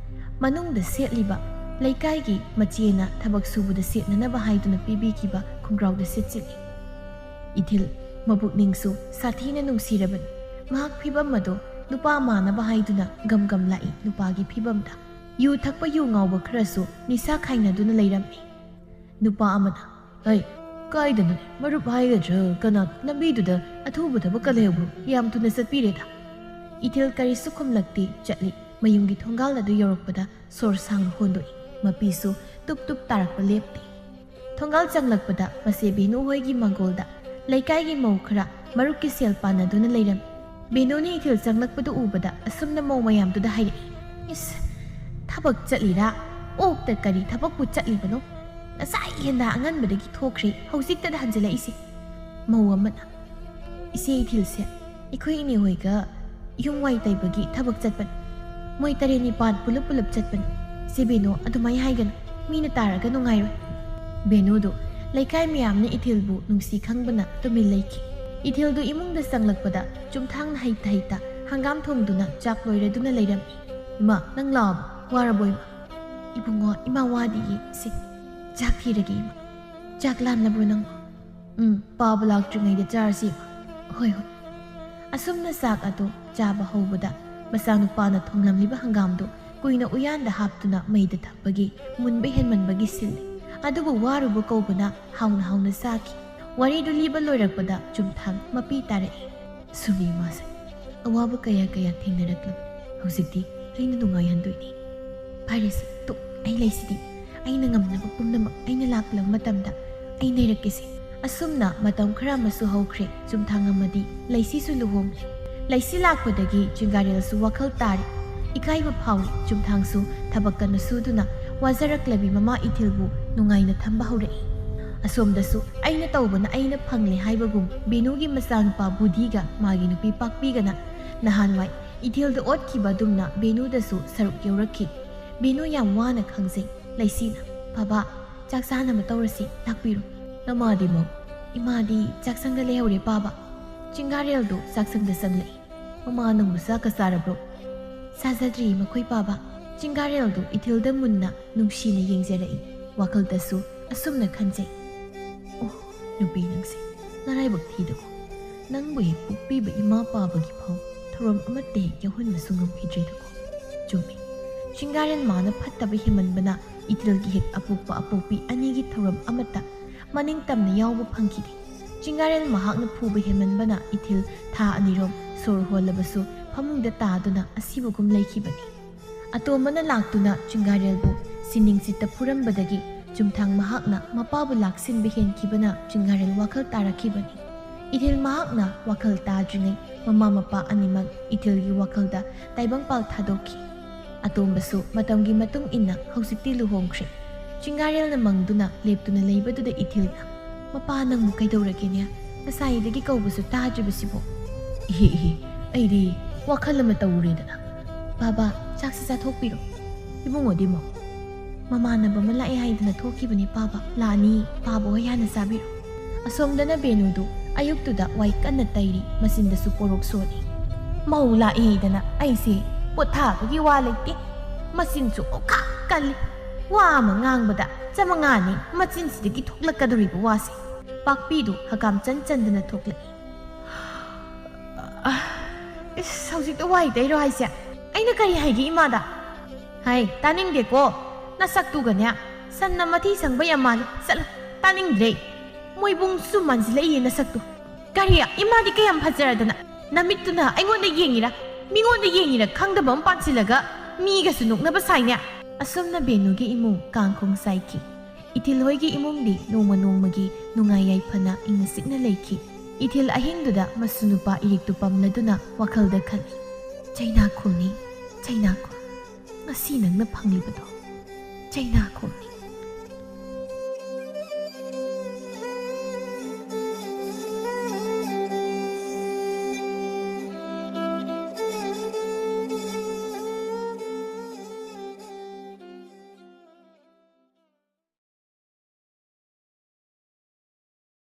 ꯃꯅꯨꯡꯗ ꯁꯦꯠꯂꯤꯕ ꯂꯩꯀꯥꯏꯒꯤ ꯃꯆꯦꯅ ꯊꯕꯛ ꯁꯨꯕꯗ ꯁꯦꯠꯅꯅꯕ ꯍꯥꯏꯗꯨꯅ ꯄꯤꯕꯤꯈꯤꯕ ꯈꯣꯡꯒ꯭ꯔꯥꯎꯗ ꯁꯦꯠꯆꯤꯜꯂꯤ꯫ ꯏꯊꯤꯜ ꯃꯄꯨꯛꯅꯤꯡꯁꯨ ꯁꯥꯊꯤꯅ ꯅꯨꯡꯁꯤꯔꯕꯅꯤ꯫ ꯃꯍꯥꯛ ꯐꯤꯕꯝ ꯑꯗꯣ ꯅꯨꯄꯥ ꯃꯥꯟꯅꯕ ꯍꯥꯏꯗꯨꯅ ꯒꯝ ꯂꯥꯛꯏ ꯅꯨꯄꯥꯒꯤ ꯐꯤꯕꯝꯗ꯫ ꯌꯨ ꯊꯛꯄ ꯌꯨ ꯉꯥꯎꯕ ꯈꯔꯁꯨ ꯅꯤꯁꯥ ꯈꯥꯏꯅꯗꯨꯅ ꯂꯩꯔꯝꯃꯤ꯫ ꯅꯨꯄꯥ ꯑꯃꯅ, "ꯍꯩ, ꯀꯥꯏꯗꯅꯣꯅꯦ ꯃꯔꯨꯞ ꯍꯥꯏꯒꯗ꯭ꯔꯥ ꯀꯅꯥ ꯂꯝꯕꯤꯗꯨꯗ ꯑꯊꯨꯕ ꯊꯕꯛꯀ ꯂꯩꯍꯧꯕ꯭ꯔꯣ? ꯌꯥꯝ ꯊꯨꯅ ꯆꯠꯄꯤꯔꯦꯗ." ꯏꯊꯤꯜ ꯀꯔꯤꯁꯨ ꯈꯨꯝꯂꯛꯇꯦ ꯆꯠꯂꯤ꯫ ꯃꯌꯨꯝꯒꯤ ꯊꯣꯡꯒꯥꯜ ꯑꯗꯨ ꯌꯧꯔꯛꯄꯗ ꯁꯣꯔ ꯁꯥꯡꯅ ꯍꯣꯟꯗꯣꯛꯏ꯫ ꯃꯄꯤꯁꯨ ꯇꯨꯞ ꯇꯥꯔꯛꯄ ꯂꯦꯞꯇꯦ꯫ ꯊꯣꯡꯒꯥꯜ ꯆꯪꯂꯛꯄꯗ ꯃꯆꯦ ꯕꯦꯅꯨ ꯍꯣꯏꯒꯤ ꯃꯥꯡꯒꯣꯜꯗ ꯂꯩꯀꯥꯏꯒꯤ ꯃꯧ ꯈꯔ ꯃꯔꯨꯞꯀꯤ ꯁꯦꯜ ꯄꯥꯟꯅꯗꯨꯅ ꯂꯩꯔꯝꯃꯤ꯫ ꯕꯦꯅꯨꯅ ꯏꯊꯤꯜ ꯆꯪꯂꯛꯄꯗꯨ ꯎꯕꯗ ꯑꯁꯨꯝꯅ ꯃꯧ ꯃꯌꯥꯝꯗꯨꯗ ꯍꯥꯏꯔꯛꯏ, "ꯏꯁ, ꯊꯕꯛ ꯆꯠꯂꯤꯔꯥ? ꯑꯣꯛꯇ ꯀꯔꯤ ꯊꯕꯛꯄꯨ ꯆꯠꯂꯤꯕꯅꯣ? ꯉꯁꯥꯏ ꯍꯦꯟꯗꯥ ꯑꯉꯟꯕꯗꯒꯤ ꯊꯣꯛꯈ꯭ꯔꯦ, ꯍꯧꯖꯤꯛꯇꯗ ꯍꯟꯖꯤꯜꯂꯛꯏꯁꯦ." ꯃꯧ ꯑꯃꯅ, "ꯏꯆꯦ ꯏꯊꯤꯜꯁꯦ ꯑꯩꯈꯣꯏ ꯏꯅꯦ ꯍꯣꯏꯒ ꯌꯨꯝ ꯋꯥꯏ ꯇꯩꯕꯒꯤ ꯊꯕꯛ ꯆꯠꯄꯅꯤ꯫ ꯃꯣꯏ 7-9 ꯄꯨꯂꯞ ꯆꯠꯄꯅꯤ꯫ ꯏꯆꯦ ꯕꯦꯅꯨ ꯑꯗꯨꯃꯥꯏꯅ ꯍꯥꯏꯒꯅꯨ, ꯃꯤꯅ ꯇꯥꯔꯒ ꯅꯨꯡꯉꯥꯏꯔꯣꯏ." ꯕꯦꯅꯨꯗꯨ ꯂꯩꯀꯥꯏ ꯃꯌꯥꯝꯅ ꯏꯊꯤꯜꯕꯨ ꯅꯨꯡꯁꯤ ꯈꯪꯕꯅ ꯇꯨꯃꯤꯟ ꯂꯩꯈꯤ꯫ ꯏꯊꯤꯜꯗꯨ ꯏꯃꯨꯡꯗ ꯆꯪꯂꯛꯄꯗ ꯆꯨꯝꯊꯥꯡꯅ ꯍꯩꯇ ꯍꯪꯒꯥꯝ ꯊꯣꯡꯗꯨꯅ ꯆꯥꯛ ꯂꯣꯏꯔꯗꯨꯅ ꯂꯩꯔꯝꯃꯤ꯫ "ꯏꯃꯥ, ꯅꯪ ꯂꯥꯛꯑꯕꯣ? ꯋꯥꯔꯕꯣ ꯏꯃꯥ?" "ꯏꯕꯨꯡꯉꯣ, ꯏꯃꯥ ꯋꯥꯗꯤꯌꯦ ꯁꯤ, ꯆꯥꯛ ꯊꯤꯔꯒꯦ ꯏꯃꯥ." "ꯆꯥꯛ ꯂꯥꯝꯂꯕ꯭ꯔꯣ ꯅꯪꯕꯣ?" "ꯄꯥꯕ ꯂꯥꯛꯇ꯭ꯔꯤꯉꯩꯗ ꯆꯥꯔꯁꯤ ꯏꯃꯥ." "ꯍꯣꯏ." ꯑꯁꯨꯝꯅ ꯆꯥꯛ ꯑꯗꯨ ꯆꯥꯕ ꯍꯧꯕꯗ ꯃꯆꯥꯅꯨꯄꯥꯅ ꯊꯣꯡꯂꯝꯂꯤꯕ ꯍꯪꯒꯥꯝꯗꯨ ꯀꯨꯏꯅ ꯎꯌꯥꯟꯗ ꯍꯥꯞꯇꯨꯅ ꯃꯩꯗ ꯊꯝꯕꯒꯤ ꯃꯨꯟꯕ ꯍꯦꯟꯃꯟꯕꯒꯤ ꯁꯤꯜꯂꯤ꯫ ꯑꯗꯨꯕꯨ ꯋꯥꯔꯨꯕ ꯀꯧꯕꯅ ꯍꯥꯎꯅ ꯆꯥꯈꯤ꯫ ꯋꯥꯔꯤꯗꯨ ꯂꯤꯕ ꯂꯣꯏꯔꯛꯄꯗ ꯆꯨꯝꯊꯥꯡ ꯃꯄꯤ ꯇꯥꯔꯛꯏ꯫ "ꯁꯨꯝꯃꯤ ꯏꯃꯥꯁꯦ, ꯑꯋꯥꯕ ꯀꯌꯥ ꯊꯦꯡꯅꯔꯛꯂꯕ ꯍꯧꯖꯤꯛꯇꯤ ꯑꯩꯅ ꯅꯨꯡꯉꯥꯏꯍꯟꯗꯣꯏꯅꯤ." "ꯐꯔꯦꯁꯦ, ꯑꯩ ꯂꯩꯁꯤꯗꯤ, ꯑꯩꯅ ꯉꯝꯅꯕ ꯄꯨꯝꯅꯃꯛ ꯑꯩꯅ ꯂꯥꯛꯂꯕ ꯃꯇꯝꯗ ꯑꯩ ꯂꯩꯔꯛꯀꯦꯁꯦ." ꯑꯁꯨꯝꯅ ꯃꯇꯝ ꯈꯔ ꯑꯃꯁꯨ ꯍꯧꯈ꯭ꯔꯦ꯫ ꯆꯨꯝꯊꯥꯡ ꯑꯃꯗꯤ ꯂꯩꯁꯤꯁꯨ ꯂꯨꯍꯣꯡꯂꯦ꯫ ꯂꯩꯁꯤ ꯂꯥꯛꯄꯗꯒꯤ ꯆꯤꯡꯒꯥꯔꯦꯜꯁꯨ ꯋꯥꯈꯜ ꯇꯥꯔꯤ꯫ ꯏꯀꯥꯏꯕ ꯐꯥꯎꯏ꯫ ꯆꯨꯝꯊꯥꯡꯁꯨ ꯊꯕꯛ ꯀꯟꯅ ꯁꯨꯗꯨꯅ ꯋꯥꯖꯔꯛꯂꯕꯤ ꯃꯃꯥ ꯏꯊꯤꯜꯕꯨ ꯅꯨꯡꯉꯥꯏꯅ ꯊꯝꯕ ꯍꯧꯔꯛꯏ꯫ ꯑꯁꯣꯝꯗꯁꯨ ꯑꯩꯅ ꯇꯧꯕꯅ ꯑꯩꯅ ꯐꯪꯂꯦ ꯍꯥꯏꯕꯒꯨꯝ ꯕꯦꯅꯨꯒꯤ ꯃꯆꯥꯅꯨꯄꯥ ꯕꯨꯙꯤꯒ ꯃꯥꯒꯤ ꯅꯨꯄꯤ ꯄꯥꯛꯄꯤꯒꯅ ꯅꯍꯥꯟꯋꯥꯏ ꯏꯊꯤꯜꯗ ꯑꯣꯠꯈꯤꯕ ꯑꯗꯨꯝꯅ ꯕꯦꯅꯨꯗꯁꯨ ꯁꯔꯨꯛ ꯌꯧꯔꯛꯈꯤ꯫ ꯕꯦꯅꯨ ꯌꯥꯝ ꯋꯥꯅ ꯈꯪꯖꯩ꯫ ꯂꯩꯁꯤꯅ, "ꯕꯕꯥ, ꯆꯥꯛ ꯆꯥꯅꯕ ꯇꯧꯔꯁꯤ, ꯂꯥꯛꯄꯤꯔꯣ." "ꯅꯃꯥꯗꯤ ꯃꯧ?" "ꯏꯃꯥꯗꯤ ꯆꯥꯛꯁꯪꯗ ꯂꯩꯍꯧꯔꯦ ꯄꯥꯕ." ꯆꯤꯡꯒꯥꯔꯦꯜꯗꯨ ꯆꯥꯛꯁꯪꯗ ꯆꯪꯂꯛꯏ꯫ "ꯃꯃꯥ ꯅꯪꯕꯨ ꯆꯥꯛꯀ ꯆꯥꯔꯕ꯭ꯔꯣ?" "ꯆꯥꯖꯗ꯭ꯔꯤ ꯃꯈꯣꯏ ꯄꯥꯕ." ꯆꯤꯡꯒꯥꯔꯦꯜꯗꯨ ꯏꯊꯤꯜꯗ ꯃꯨꯟꯅ ꯅꯨꯡꯁꯤꯅ ꯌꯦꯡꯖꯔꯛꯏ꯫ ꯋꯥꯈꯜꯗꯁꯨ ꯑꯁꯨꯝꯅ ꯈꯟꯖꯩ, "ꯑꯣ, ꯅꯨꯄꯤ ꯅꯪꯁꯦ ꯅꯔꯥꯏꯕꯛ ꯊꯤꯗꯀꯣ. ꯅꯪꯕꯨ ꯍꯦꯛ ꯄꯣꯛꯄꯤꯕ ꯏꯃꯥ ꯄꯥꯕꯒꯤ ꯐꯥꯎ ꯊꯧꯔꯝ ꯑꯃꯠꯇ ꯍꯦꯛ ꯌꯥꯎꯍꯟꯕꯁꯨ ꯉꯝꯈꯤꯗ꯭ꯔꯦꯗꯀꯣ." ꯆꯨꯝꯃꯤ꯫ ꯆꯤꯡꯒꯥꯔꯦꯜ ꯃꯥꯅ ꯐꯠꯇꯕ ꯍꯦꯃꯟꯕꯅ ꯏꯊꯤꯜꯒꯤ ꯍꯦꯛ ꯑꯄꯣꯛꯄ ꯑꯄꯣꯛꯄꯤ ꯑꯅꯤꯒꯤ ꯊꯧꯔꯝ ꯑꯃꯠꯇ ꯃꯅꯤꯡ ꯇꯝꯅ ꯌꯥꯎꯕ ꯐꯪꯈꯤꯗꯦ꯫ ꯆꯤꯡꯒꯥꯔꯦꯜ ꯃꯍꯥꯛꯅ ꯐꯨꯕ ꯍꯦꯃꯟꯕꯅ ꯏꯊꯤꯜ ꯊꯥ 2ꯔꯣꯝ ꯁꯣꯔ ꯍꯣꯜꯂꯕꯁꯨ ꯐꯃꯨꯡꯗ ꯇꯥꯗꯨꯅ ꯑꯁꯤꯕꯒꯨꯝ ꯂꯩꯈꯤꯕꯅꯤ꯫ ꯑꯇꯣꯝꯕꯅ ꯂꯥꯛꯇꯨꯅ ꯆꯤꯡꯒꯥꯔꯦꯜꯕꯨ ꯁꯤꯅꯤꯡꯁꯤꯠꯇ ꯐꯨꯔꯝꯕꯗꯒꯤ ꯆꯨꯝꯊꯥꯡ ꯃꯍꯥꯛꯅ ꯃꯄꯥꯕꯨ ꯂꯥꯛꯁꯤꯟꯕ ꯍꯦꯟꯈꯤꯕꯅ ꯆꯤꯡꯒꯥꯔꯦꯜ ꯋꯥꯈꯜ ꯇꯥꯔꯛꯈꯤꯕꯅꯤ꯫ ꯏꯊꯤꯜ ꯃꯍꯥꯛꯅ ꯋꯥꯈꯜ ꯇꯥꯗ꯭ꯔꯤꯉꯩ ꯃꯃꯥ ꯃꯄꯥ ꯑꯅꯤꯃꯛ ꯏꯊꯤꯜꯒꯤ ꯋꯥꯈꯜꯗ ꯇꯥꯏꯕꯪꯄꯥꯜ ꯊꯥꯗꯣꯛꯈꯤ꯫ ꯑꯇꯣꯝꯕꯁꯨ ꯃꯇꯝꯒꯤ ꯃꯇꯨꯡ ꯏꯟꯅ ꯍꯧꯖꯤꯛꯇꯤ ꯂꯨꯍꯣꯡꯈ꯭ꯔꯦ꯫ ꯆꯤꯡꯒꯥꯔꯦꯜꯅ ꯃꯪꯗꯨꯅ ꯂꯦꯞꯇꯨꯅ ꯂꯩꯕꯗꯨꯗ ꯏꯊꯤꯜꯅ "ꯃꯄꯥ ꯅꯪꯕꯨ ꯀꯩꯗꯧꯔꯒꯦꯅꯦ? ꯉꯁꯥꯏꯗꯒꯤ ꯀꯧꯕꯁꯨ ꯇꯥꯗ꯭ꯔꯤꯕꯁꯤꯕꯣ?" "ꯏꯍꯦ ꯑꯩꯗꯤ ꯋꯥꯈꯜ ꯑꯃ ꯇꯧꯔꯦꯗꯅ." "ꯕꯥꯕꯥ ꯆꯥꯛꯁꯤ ꯆꯥꯊꯣꯛꯄꯤꯔꯣ." "ꯏꯕꯨꯡꯉꯣꯗꯤ ꯃꯧ?" "ꯃꯃꯥꯟꯅꯕ ꯑꯃ ꯂꯥꯛꯑꯦ ꯍꯥꯏꯗꯅ ꯊꯣꯛꯈꯤꯕꯅꯤ ꯄꯥꯕ, ꯂꯥꯛꯑꯅꯤ ꯄꯥꯕ ꯍꯣꯏ ꯍꯥꯟꯅ ꯆꯥꯕꯤꯔꯣ." ꯑꯁꯣꯝꯗꯅ ꯕꯦꯅꯨꯗꯨ ꯑꯌꯨꯛꯇꯨꯗ ꯋꯥꯏ ꯀꯟꯅ ꯇꯩꯔꯤ, ꯃꯆꯤꯟꯗꯁꯨ ꯄꯣꯔꯣꯛ ꯁꯣꯜꯂꯤ꯫ "ꯃꯧ ꯂꯥꯛꯑꯦ ꯍꯥꯏꯗꯅ ꯑꯩꯁꯦ ꯄꯣꯊꯥꯕꯒꯤ ꯋꯥ ꯂꯩꯇꯦ, ꯃꯆꯤꯟꯁꯨ ꯑꯣꯈꯥꯛ ꯀꯜꯂꯤ꯫ ꯋꯥ ꯑꯃ ꯉꯥꯡꯕꯗ ꯆꯃꯉꯥꯅꯤ ꯃꯆꯤꯟꯁꯤꯗꯒꯤ ꯊꯣꯛꯂꯛꯀꯗꯧꯔꯤꯕ ꯋꯥꯁꯦ." ꯄꯥꯛꯄꯤꯗꯨ ꯍꯀꯥꯝ ꯆꯟꯗꯅ ꯊꯣꯛꯂꯛꯏ꯫ "ꯏꯁ ꯍꯧꯖꯤꯛꯇ ꯋꯥꯏ ꯇꯩꯔꯣ ꯍꯥꯏꯁꯦ? ꯑꯩꯅ ꯀꯔꯤ ꯍꯥꯏꯒꯦ ꯏꯃꯥꯗ?" "ꯍꯥꯏ ꯇꯥꯅꯤꯡꯗꯦꯀꯣ, ꯅꯁꯛꯇꯨꯒꯅꯦ ꯁꯟꯅ ꯃꯊꯤ ꯁꯪꯕ ꯌꯥꯝ ꯃꯥꯜꯂꯤ, ꯆꯠꯂꯣ ꯇꯥꯅꯤꯡꯗ꯭ꯔꯦ꯫ ꯃꯣꯏꯕꯨꯡꯁꯨ ꯃꯥꯟꯁꯤꯜꯂꯛꯏꯌꯦ ꯅꯁꯛꯇꯨ꯫ ꯀꯔꯤ ꯏꯃꯥꯗꯤ ꯀꯌꯥꯝ ꯐꯖꯔꯗꯅ ꯅꯃꯤꯠꯇꯨꯅ ꯑꯩꯉꯣꯟꯗ ꯌꯦꯡꯉꯤꯔꯥ ꯃꯤꯉꯣꯟꯗ ꯌꯦꯡꯉꯤꯔꯥ ꯈꯪꯗꯕ ꯑꯃ ꯄꯥꯟꯁꯤꯜꯂꯒ ꯃꯤꯒꯁꯨ ꯅꯣꯛꯅꯕ ꯁꯥꯏꯅꯦ." ꯑꯁꯨꯝꯅ ꯕꯦꯅꯨꯒꯤ ꯏꯃꯨꯡ ꯀꯥꯡꯈꯣꯡ ꯆꯥꯏꯈꯤ꯫ ꯏꯊꯤꯜ ꯍꯣꯏꯒꯤ ꯏꯃꯨꯡꯗꯤ ꯅꯣꯡꯃ ꯅꯣꯡꯃꯒꯤ ꯅꯨꯡꯉꯥꯏ ꯌꯥꯏꯐꯅ ꯏꯪꯅ ꯆꯤꯛꯅ ꯂꯩꯈꯤ꯫ ꯏꯊꯤꯜ ꯑꯍꯤꯡꯗꯨꯗ ꯃꯁꯨ ꯅꯨꯄꯥ ꯏꯔꯤꯛꯇꯨ ꯄꯝꯂꯗꯨꯅ ꯋꯥꯈꯜꯗ ꯈꯜꯂꯤ, "ꯆꯩꯅꯥꯈꯣꯜꯅꯤ, ꯆꯩꯅꯥꯈꯣꯜ, ꯉꯁꯤ ꯅꯪꯅ ꯐꯪꯂꯤꯕꯗꯣ ꯆꯩꯅꯥꯈꯣꯜꯅꯤ꯫